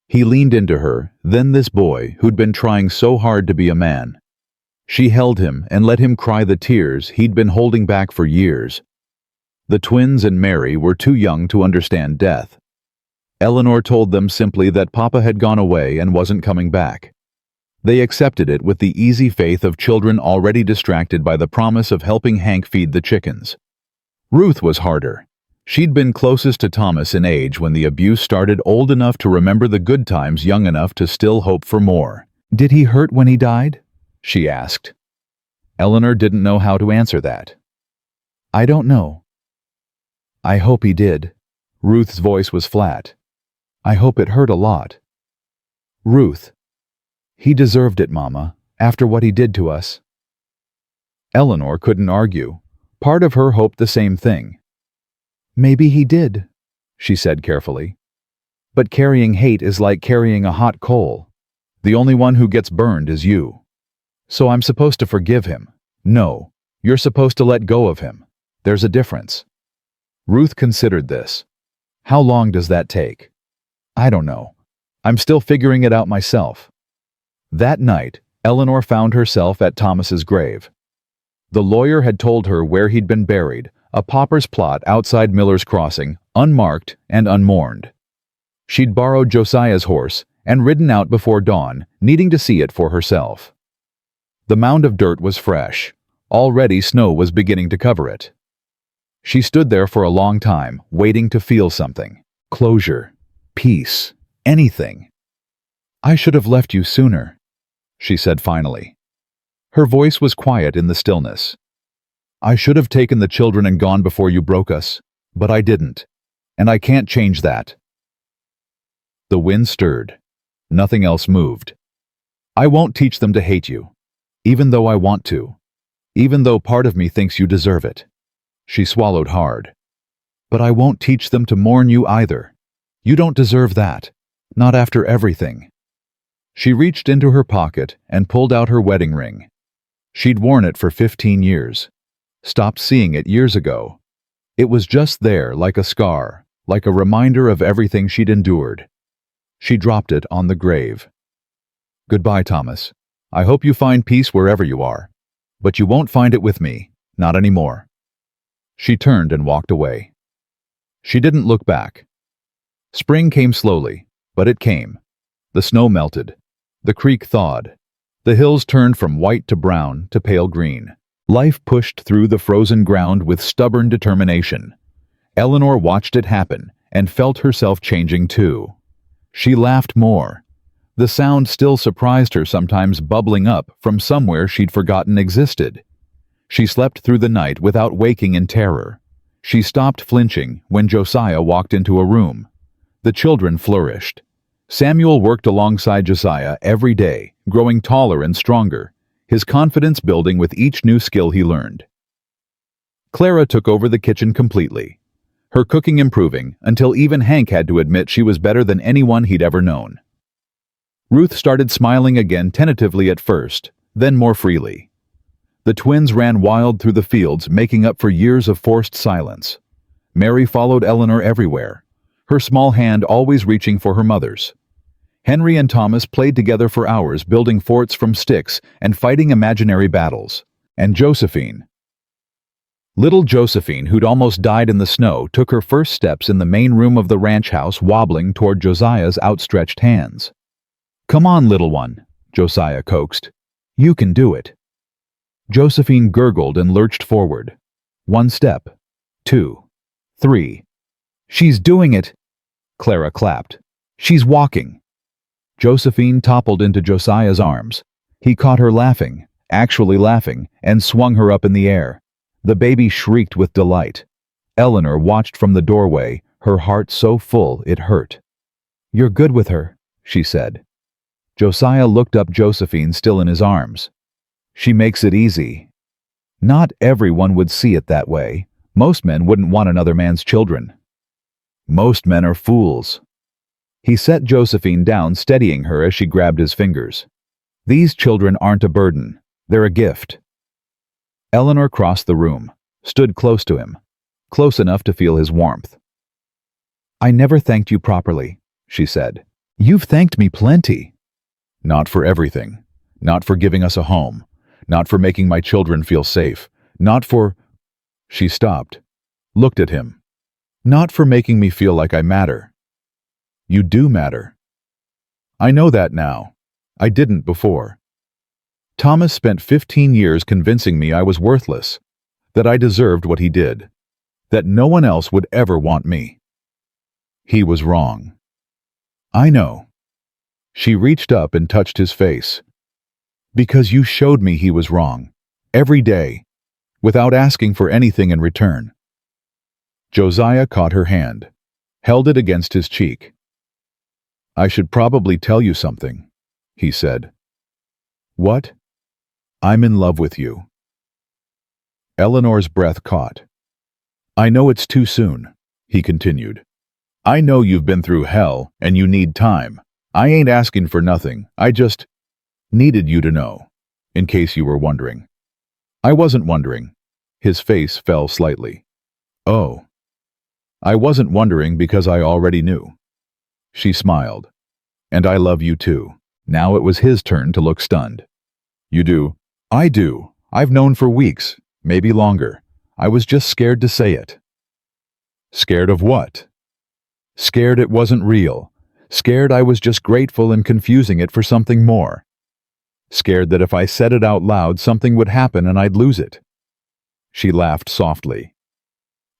He leaned into her, then this boy who'd been trying so hard to be a man. She held him and let him cry the tears he'd been holding back for years. The twins and Mary were too young to understand death. Eleanor told them simply that Papa had gone away and wasn't coming back. They accepted it with the easy faith of children already distracted by the promise of helping Hank feed the chickens. Ruth was harder. She'd been closest to Thomas in age when the abuse started, old enough to remember the good times, young enough to still hope for more. Did he hurt when he died? She asked. Eleanor didn't know how to answer that. I don't know. I hope he did. Ruth's voice was flat. I hope it hurt a lot. Ruth. He deserved it, Mama, after what he did to us. Eleanor couldn't argue. Part of her hoped the same thing. Maybe he did, she said carefully. But carrying hate is like carrying a hot coal. The only one who gets burned is you. So I'm supposed to forgive him. No, you're supposed to let go of him. There's a difference. Ruth considered this. How long does that take? I don't know. I'm still figuring it out myself. That night, Eleanor found herself at Thomas's grave. The lawyer had told her where he'd been buried, a pauper's plot outside Miller's Crossing, unmarked and unmourned. She'd borrowed Josiah's horse and ridden out before dawn, needing to see it for herself. The mound of dirt was fresh. Already snow was beginning to cover it. She stood there for a long time, waiting to feel something. Closure. Peace. Anything. I should have left you sooner, she said finally. Her voice was quiet in the stillness. I should have taken the children and gone before you broke us, but I didn't, and I can't change that. The wind stirred. Nothing else moved. I won't teach them to hate you, even though I want to, even though part of me thinks you deserve it. She swallowed hard. But I won't teach them to mourn you either. You don't deserve that, not after everything. She reached into her pocket and pulled out her wedding ring. She'd worn it for 15 years. Stopped seeing it years ago. It was just there, like a scar, like a reminder of everything she'd endured. She dropped it on the grave. Goodbye, Thomas. I hope you find peace wherever you are. But you won't find it with me, not anymore. She turned and walked away. She didn't look back. Spring came slowly, but it came. The snow melted. The creek thawed. The hills turned from white to brown to pale green. Life pushed through the frozen ground with stubborn determination. Eleanor watched it happen and felt herself changing too. She laughed more. The sound still surprised her, sometimes bubbling up from somewhere she'd forgotten existed. She slept through the night without waking in terror. She stopped flinching when Josiah walked into a room. The children flourished. Samuel worked alongside Josiah every day, growing taller and stronger, his confidence building with each new skill he learned. Clara took over the kitchen completely, her cooking improving until even Hank had to admit she was better than anyone he'd ever known. Ruth started smiling again, tentatively at first, then more freely. The twins ran wild through the fields, making up for years of forced silence. Mary followed Eleanor everywhere, her small hand always reaching for her mother's. Henry and Thomas played together for hours, building forts from sticks and fighting imaginary battles. And Josephine. Little Josephine, who'd almost died in the snow, took her first steps in the main room of the ranch house, wobbling toward Josiah's outstretched hands. "Come on, little one," Josiah coaxed. "You can do it." Josephine gurgled and lurched forward. 1 step. 2. 3. "She's doing it!" Clara clapped. "She's walking!" Josephine toppled into Josiah's arms. He caught her laughing, actually laughing, and swung her up in the air. The baby shrieked with delight. Eleanor watched from the doorway, her heart so full it hurt. "You're good with her," she said. Josiah looked up, Josephine still in his arms. "She makes it easy." Not everyone would see it that way. Most men wouldn't want another man's children. Most men are fools. He set Josephine down, steadying her as she grabbed his fingers. "These children aren't a burden. They're a gift." Eleanor crossed the room, stood close to him, close enough to feel his warmth. "I never thanked you properly," she said. "You've thanked me plenty." "Not for everything. Not for giving us a home. Not for making my children feel safe. Not for—" She stopped, looked at him. "Not for making me feel like I matter. You do matter. I know that now. I didn't before. Thomas spent 15 years convincing me I was worthless, that I deserved what he did, that no one else would ever want me. He was wrong. I know." She reached up and touched his face. "Because you showed me he was wrong, every day, without asking for anything in return." Josiah caught her hand, held it against his cheek. "I should probably tell you something," he said. "What?" "I'm in love with you." Eleanor's breath caught. "I know it's too soon," he continued. "I know you've been through hell and you need time. I ain't asking for nothing. I just needed you to know, in case you were wondering." "I wasn't wondering." His face fell slightly. "Oh. I wasn't wondering because I already knew." She smiled. "And I love you too." Now it was his turn to look stunned. "You do?" "I do. I've known for weeks, maybe longer. I was just scared to say it." "Scared of what?" "Scared it wasn't real. Scared I was just grateful and confusing it for something more. Scared that if I said it out loud, something would happen and I'd lose it." She laughed softly.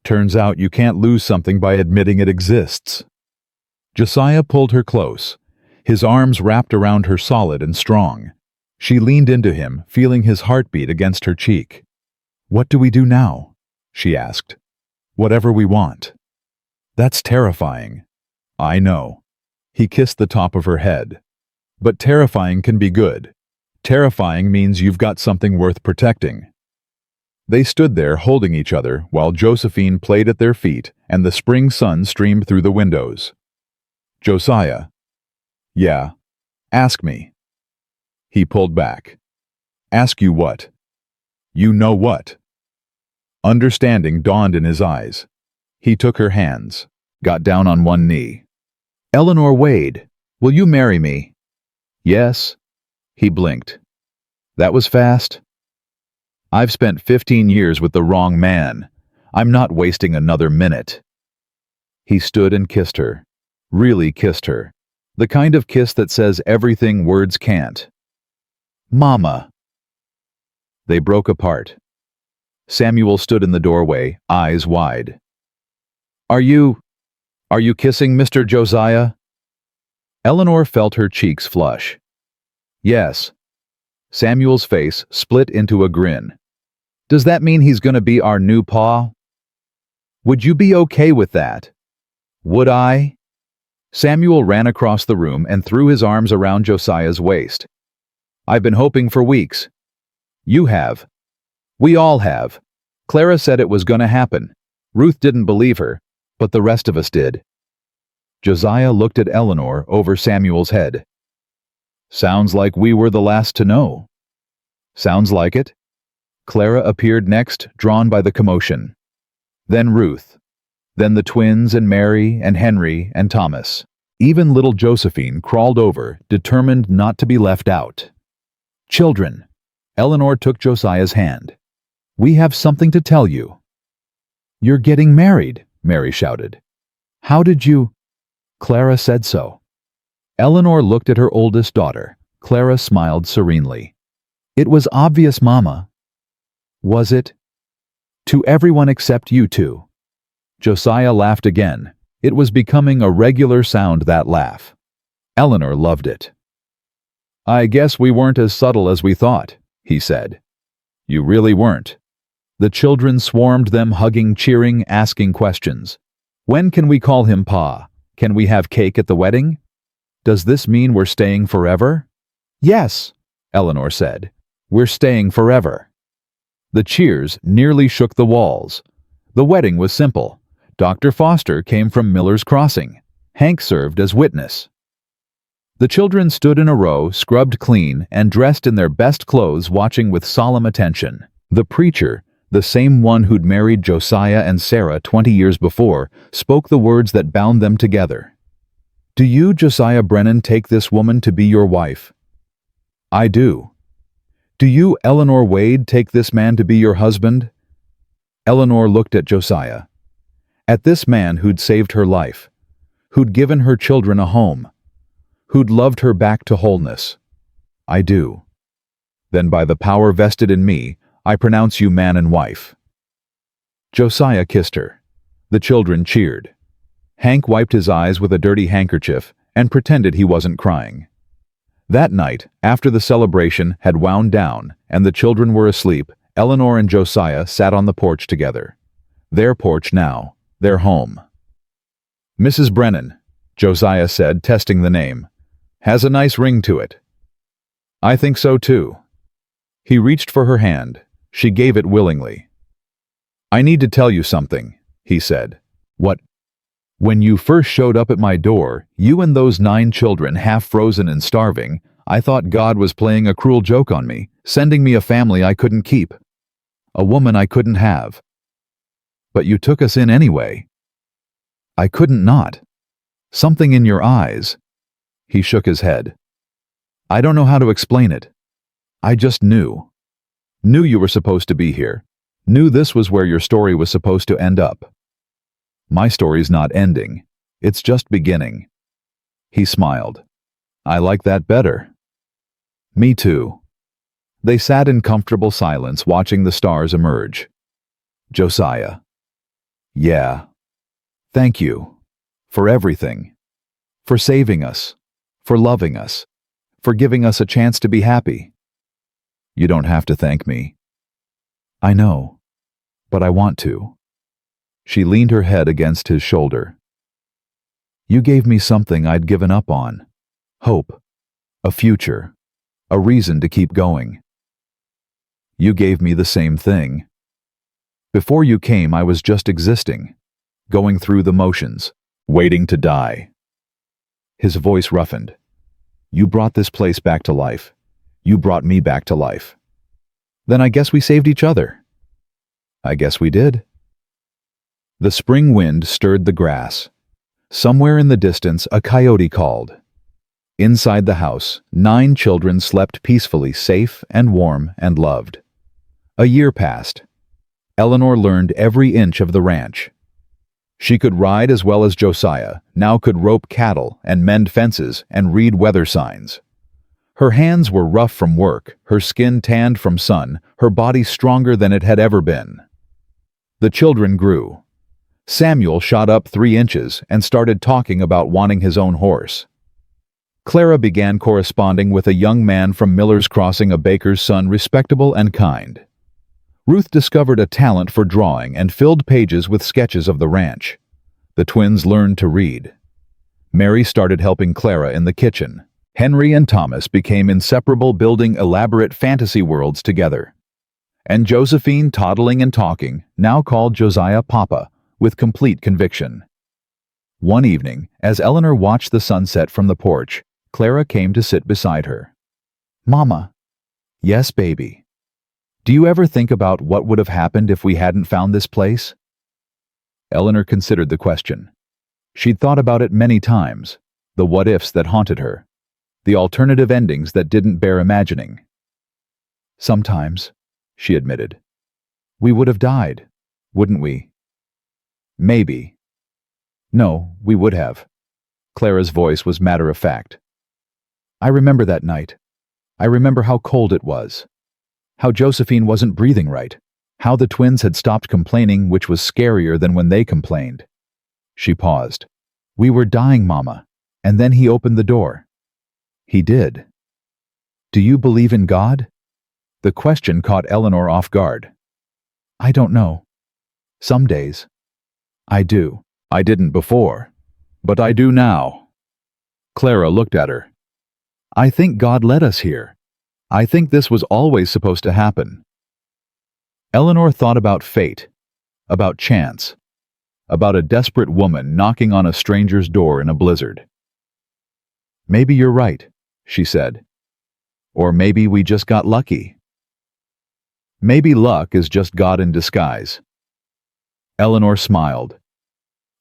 "Turns out you can't lose something by admitting it exists." Josiah pulled her close, his arms wrapped around her, solid and strong. She leaned into him, feeling his heartbeat against her cheek. "What do we do now?" she asked. "Whatever we want." "That's terrifying." "I know." He kissed the top of her head. But terrifying can be good. Terrifying means you've got something worth protecting. They stood there holding each other while Josephine played at their feet and the spring sun streamed through the windows. Josiah. Yeah. Ask me. He pulled back. Ask you what? You know what? Understanding dawned in his eyes. He took her hands, got down on one knee. Eleanor Wade, will you marry me? Yes. He blinked. That was fast. I've spent 15 years with the wrong man. I'm not wasting another minute. He stood and kissed her. Really kissed her. The kind of kiss that says everything words can't. Mama. They broke apart. Samuel stood in the doorway, eyes wide. Are you kissing Mr. Josiah? Eleanor felt her cheeks flush. Yes. Samuel's face split into a grin. Does that mean he's going to be our new pa? Would you be okay with that? Would I? Samuel ran across the room and threw his arms around Josiah's waist. I've been hoping for weeks. You have. We all have. Clara said it was going to happen. Ruth didn't believe her, but the rest of us did. Josiah looked at Eleanor over Samuel's head. Sounds like we were the last to know. Sounds like it. Clara appeared next, drawn by the commotion. Then Ruth. Then the twins and Mary and Henry and Thomas. Even little Josephine crawled over, determined not to be left out. Children. Eleanor took Josiah's hand. We have something to tell you. You're getting married, Mary shouted. How did you? Clara said so. Eleanor looked at her oldest daughter. Clara smiled serenely. It was obvious, Mama. Was it? To everyone except you two. Josiah laughed again. It was becoming a regular sound, that laugh. Eleanor loved it. I guess we weren't as subtle as we thought, he said. You really weren't. The children swarmed them, hugging, cheering, asking questions. When can we call him Pa? Can we have cake at the wedding? Does this mean we're staying forever? Yes, Eleanor said. We're staying forever. The cheers nearly shook the walls. The wedding was simple. Dr. Foster came from Miller's Crossing. Hank served as witness. The children stood in a row, scrubbed clean and dressed in their best clothes, watching with solemn attention. The preacher, the same one who'd married Josiah and Sarah 20 years before, spoke the words that bound them together. Do you, Josiah Brennan, take this woman to be your wife? I do. Do you, Eleanor Wade, take this man to be your husband? Eleanor looked at Josiah. At this man who'd saved her life, who'd given her children a home, who'd loved her back to wholeness. I do. Then by the power vested in me, I pronounce you man and wife. Josiah kissed her. The children cheered. Hank wiped his eyes with a dirty handkerchief and pretended he wasn't crying. That night, after the celebration had wound down and the children were asleep, Eleanor and Josiah sat on the porch together. Their porch now, their home. Mrs. Brennan, Josiah said, testing the name, has a nice ring to it. I think so too. He reached for her hand. She gave it willingly. I need to tell you something, he said. What? When you first showed up at my door, you and those 9 children half frozen and starving, I thought God was playing a cruel joke on me, sending me a family I couldn't keep. A woman I couldn't have. But you took us in anyway. I couldn't not. Something in your eyes. He shook his head. I don't know how to explain it. I just knew. Knew you were supposed to be here. Knew this was where your story was supposed to end up. My story's not ending. It's just beginning. He smiled. I like that better. Me too. They sat in comfortable silence, watching the stars emerge. Josiah. Yeah. Thank you. For everything. For saving us. For loving us. For giving us a chance to be happy. You don't have to thank me. I know. But I want to. She leaned her head against his shoulder. You gave me something I'd given up on. Hope. a future, a reason to keep going. You gave me the same thing. Before you came, I was just existing, going through the motions, waiting to die. His voice roughened. You brought this place back to life. You brought me back to life. Then I guess we saved each other. I guess we did. The spring wind stirred the grass. Somewhere in the distance, a coyote called. Inside the house, 9 children slept peacefully, safe and warm and loved. A year passed. Eleanor learned every inch of the ranch. She could ride as well as Josiah, now could rope cattle and mend fences and read weather signs. Her hands were rough from work, her skin tanned from sun, her body stronger than it had ever been. The children grew. Samuel shot up 3 inches and started talking about wanting his own horse. Clara began corresponding with a young man from Miller's Crossing, a baker's son, respectable and kind. Ruth discovered a talent for drawing and filled pages with sketches of the ranch. The twins learned to read. Mary started helping Clara in the kitchen. Henry and Thomas became inseparable, building elaborate fantasy worlds together. And Josephine, toddling and talking, now called Josiah Papa, with complete conviction. One evening, as Eleanor watched the sunset from the porch, Clara came to sit beside her. Mama. Yes, baby. Do you ever think about what would have happened if we hadn't found this place? Eleanor considered the question. She'd thought about it many times, the what-ifs that haunted her, the alternative endings that didn't bear imagining. Sometimes, she admitted. We would have died, wouldn't we? Maybe. No, we would have. Clara's voice was matter-of-fact. I remember that night. I remember how cold it was. How Josephine wasn't breathing right. How the twins had stopped complaining, which was scarier than when they complained. She paused. We were dying, Mama. And then he opened the door. He did. Do you believe in God? The question caught Eleanor off guard. I don't know. Some days. I do. I didn't before. But I do now. Clara looked at her. I think God led us here. I think this was always supposed to happen. Eleanor thought about fate, about chance, about a desperate woman knocking on a stranger's door in a blizzard. Maybe you're right, she said. Or maybe we just got lucky. Maybe luck is just God in disguise. Eleanor smiled.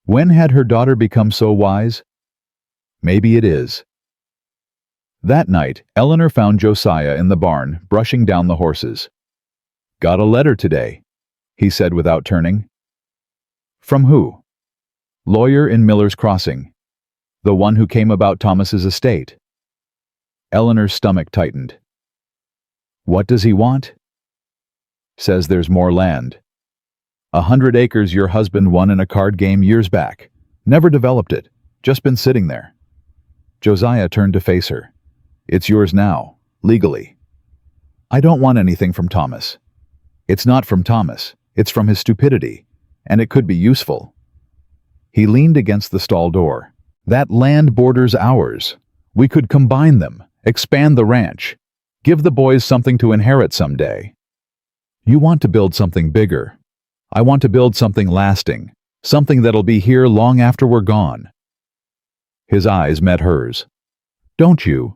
When had her daughter become so wise? Maybe it is. That night, Eleanor found Josiah in the barn, brushing down the horses. Got a letter today, he said without turning. From who? Lawyer in Miller's Crossing. The one who came about Thomas's estate. Eleanor's stomach tightened. What does he want? Says there's more land. 100 acres your husband won in a card game years back. Never developed it, just been sitting there. Josiah turned to face her. It's yours now, legally. I don't want anything from Thomas. It's not from Thomas, it's from his stupidity, and it could be useful. He leaned against the stall door. That land borders ours. We could combine them, expand the ranch, give the boys something to inherit someday. You want to build something bigger. I want to build something lasting, something that'll be here long after we're gone. His eyes met hers. Don't you?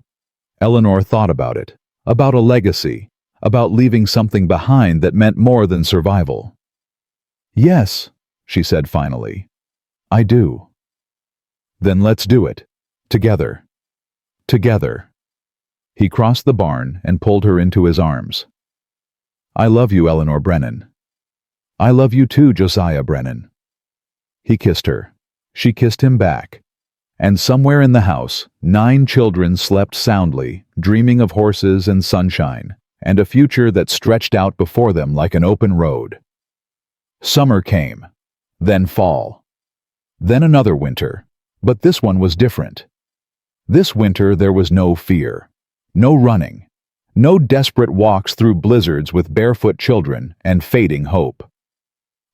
Eleanor thought about it, about a legacy, about leaving something behind that meant more than survival. Yes, she said finally. I do. Then let's do it. Together. Together. He crossed the barn and pulled her into his arms. I love you, Eleanor Brennan. I love you too, Josiah Brennan. He kissed her. She kissed him back. And somewhere in the house, 9 children slept soundly, dreaming of horses and sunshine, and a future that stretched out before them like an open road. Summer came, then fall, then another winter, but this one was different. This winter there was no fear, no running, no desperate walks through blizzards with barefoot children and fading hope.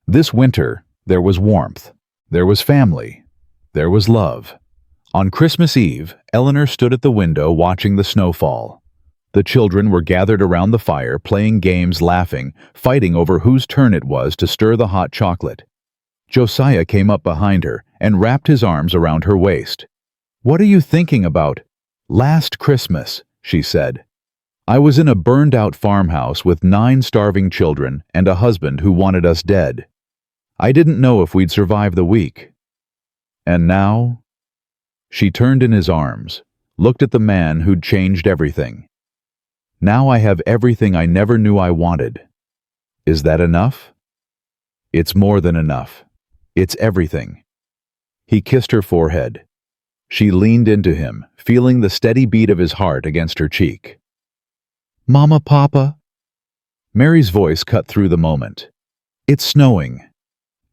This winter there was warmth, there was family, there was love. On Christmas Eve, Eleanor stood at the window watching the snow fall. The children were gathered around the fire, playing games, laughing, fighting over whose turn it was to stir the hot chocolate. Josiah came up behind her and wrapped his arms around her waist. "What are you thinking about?" "Last Christmas," she said. "I was in a burned-out farmhouse with 9 starving children and a husband who wanted us dead. I didn't know if we'd survive the week. And now—" She turned in his arms, looked at the man who'd changed everything. "Now I have everything I never knew I wanted. Is that enough?" "It's more than enough. It's everything." He kissed her forehead. She leaned into him, feeling the steady beat of his heart against her cheek. "Mama, Papa?" Mary's voice cut through the moment. "It's snowing.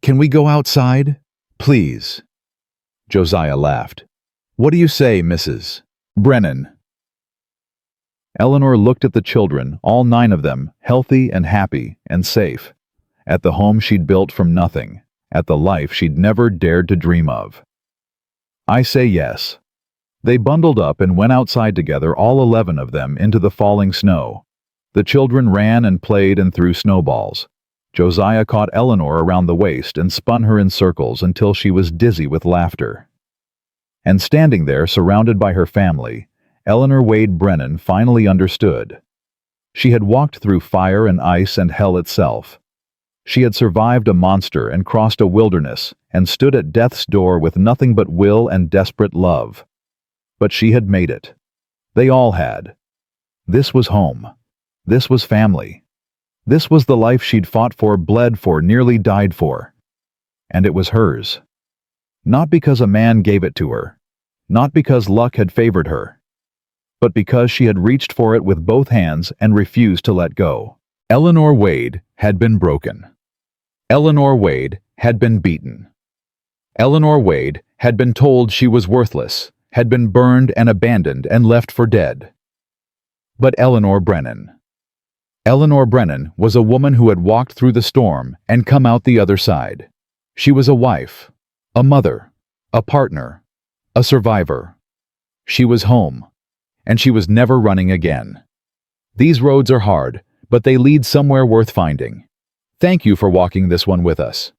Can we go outside? Please." Josiah laughed. "What do you say, Mrs. Brennan?" Eleanor looked at the children, all 9 of them, healthy and happy and safe, at the home she'd built from nothing, at the life she'd never dared to dream of. "I say yes." They bundled up and went outside together, all 11 of them, into the falling snow. The children ran and played and threw snowballs. Josiah caught Eleanor around the waist and spun her in circles until she was dizzy with laughter. And standing there, surrounded by her family, Eleanor Wade Brennan finally understood. She had walked through fire and ice and hell itself. She had survived a monster and crossed a wilderness and stood at death's door with nothing but will and desperate love. But she had made it. They all had. This was home. This was family. This was the life she'd fought for, bled for, nearly died for. And it was hers. Not because a man gave it to her. Not because luck had favored her. But because she had reached for it with both hands and refused to let go. Eleanor Wade had been broken. Eleanor Wade had been beaten. Eleanor Wade had been told she was worthless, had been burned and abandoned and left for dead. But Eleanor Brennan was a woman who had walked through the storm and come out the other side. She was a wife, a mother, a partner, a survivor. She was home, and she was never running again. These roads are hard, but they lead somewhere worth finding. Thank you for walking this one with us.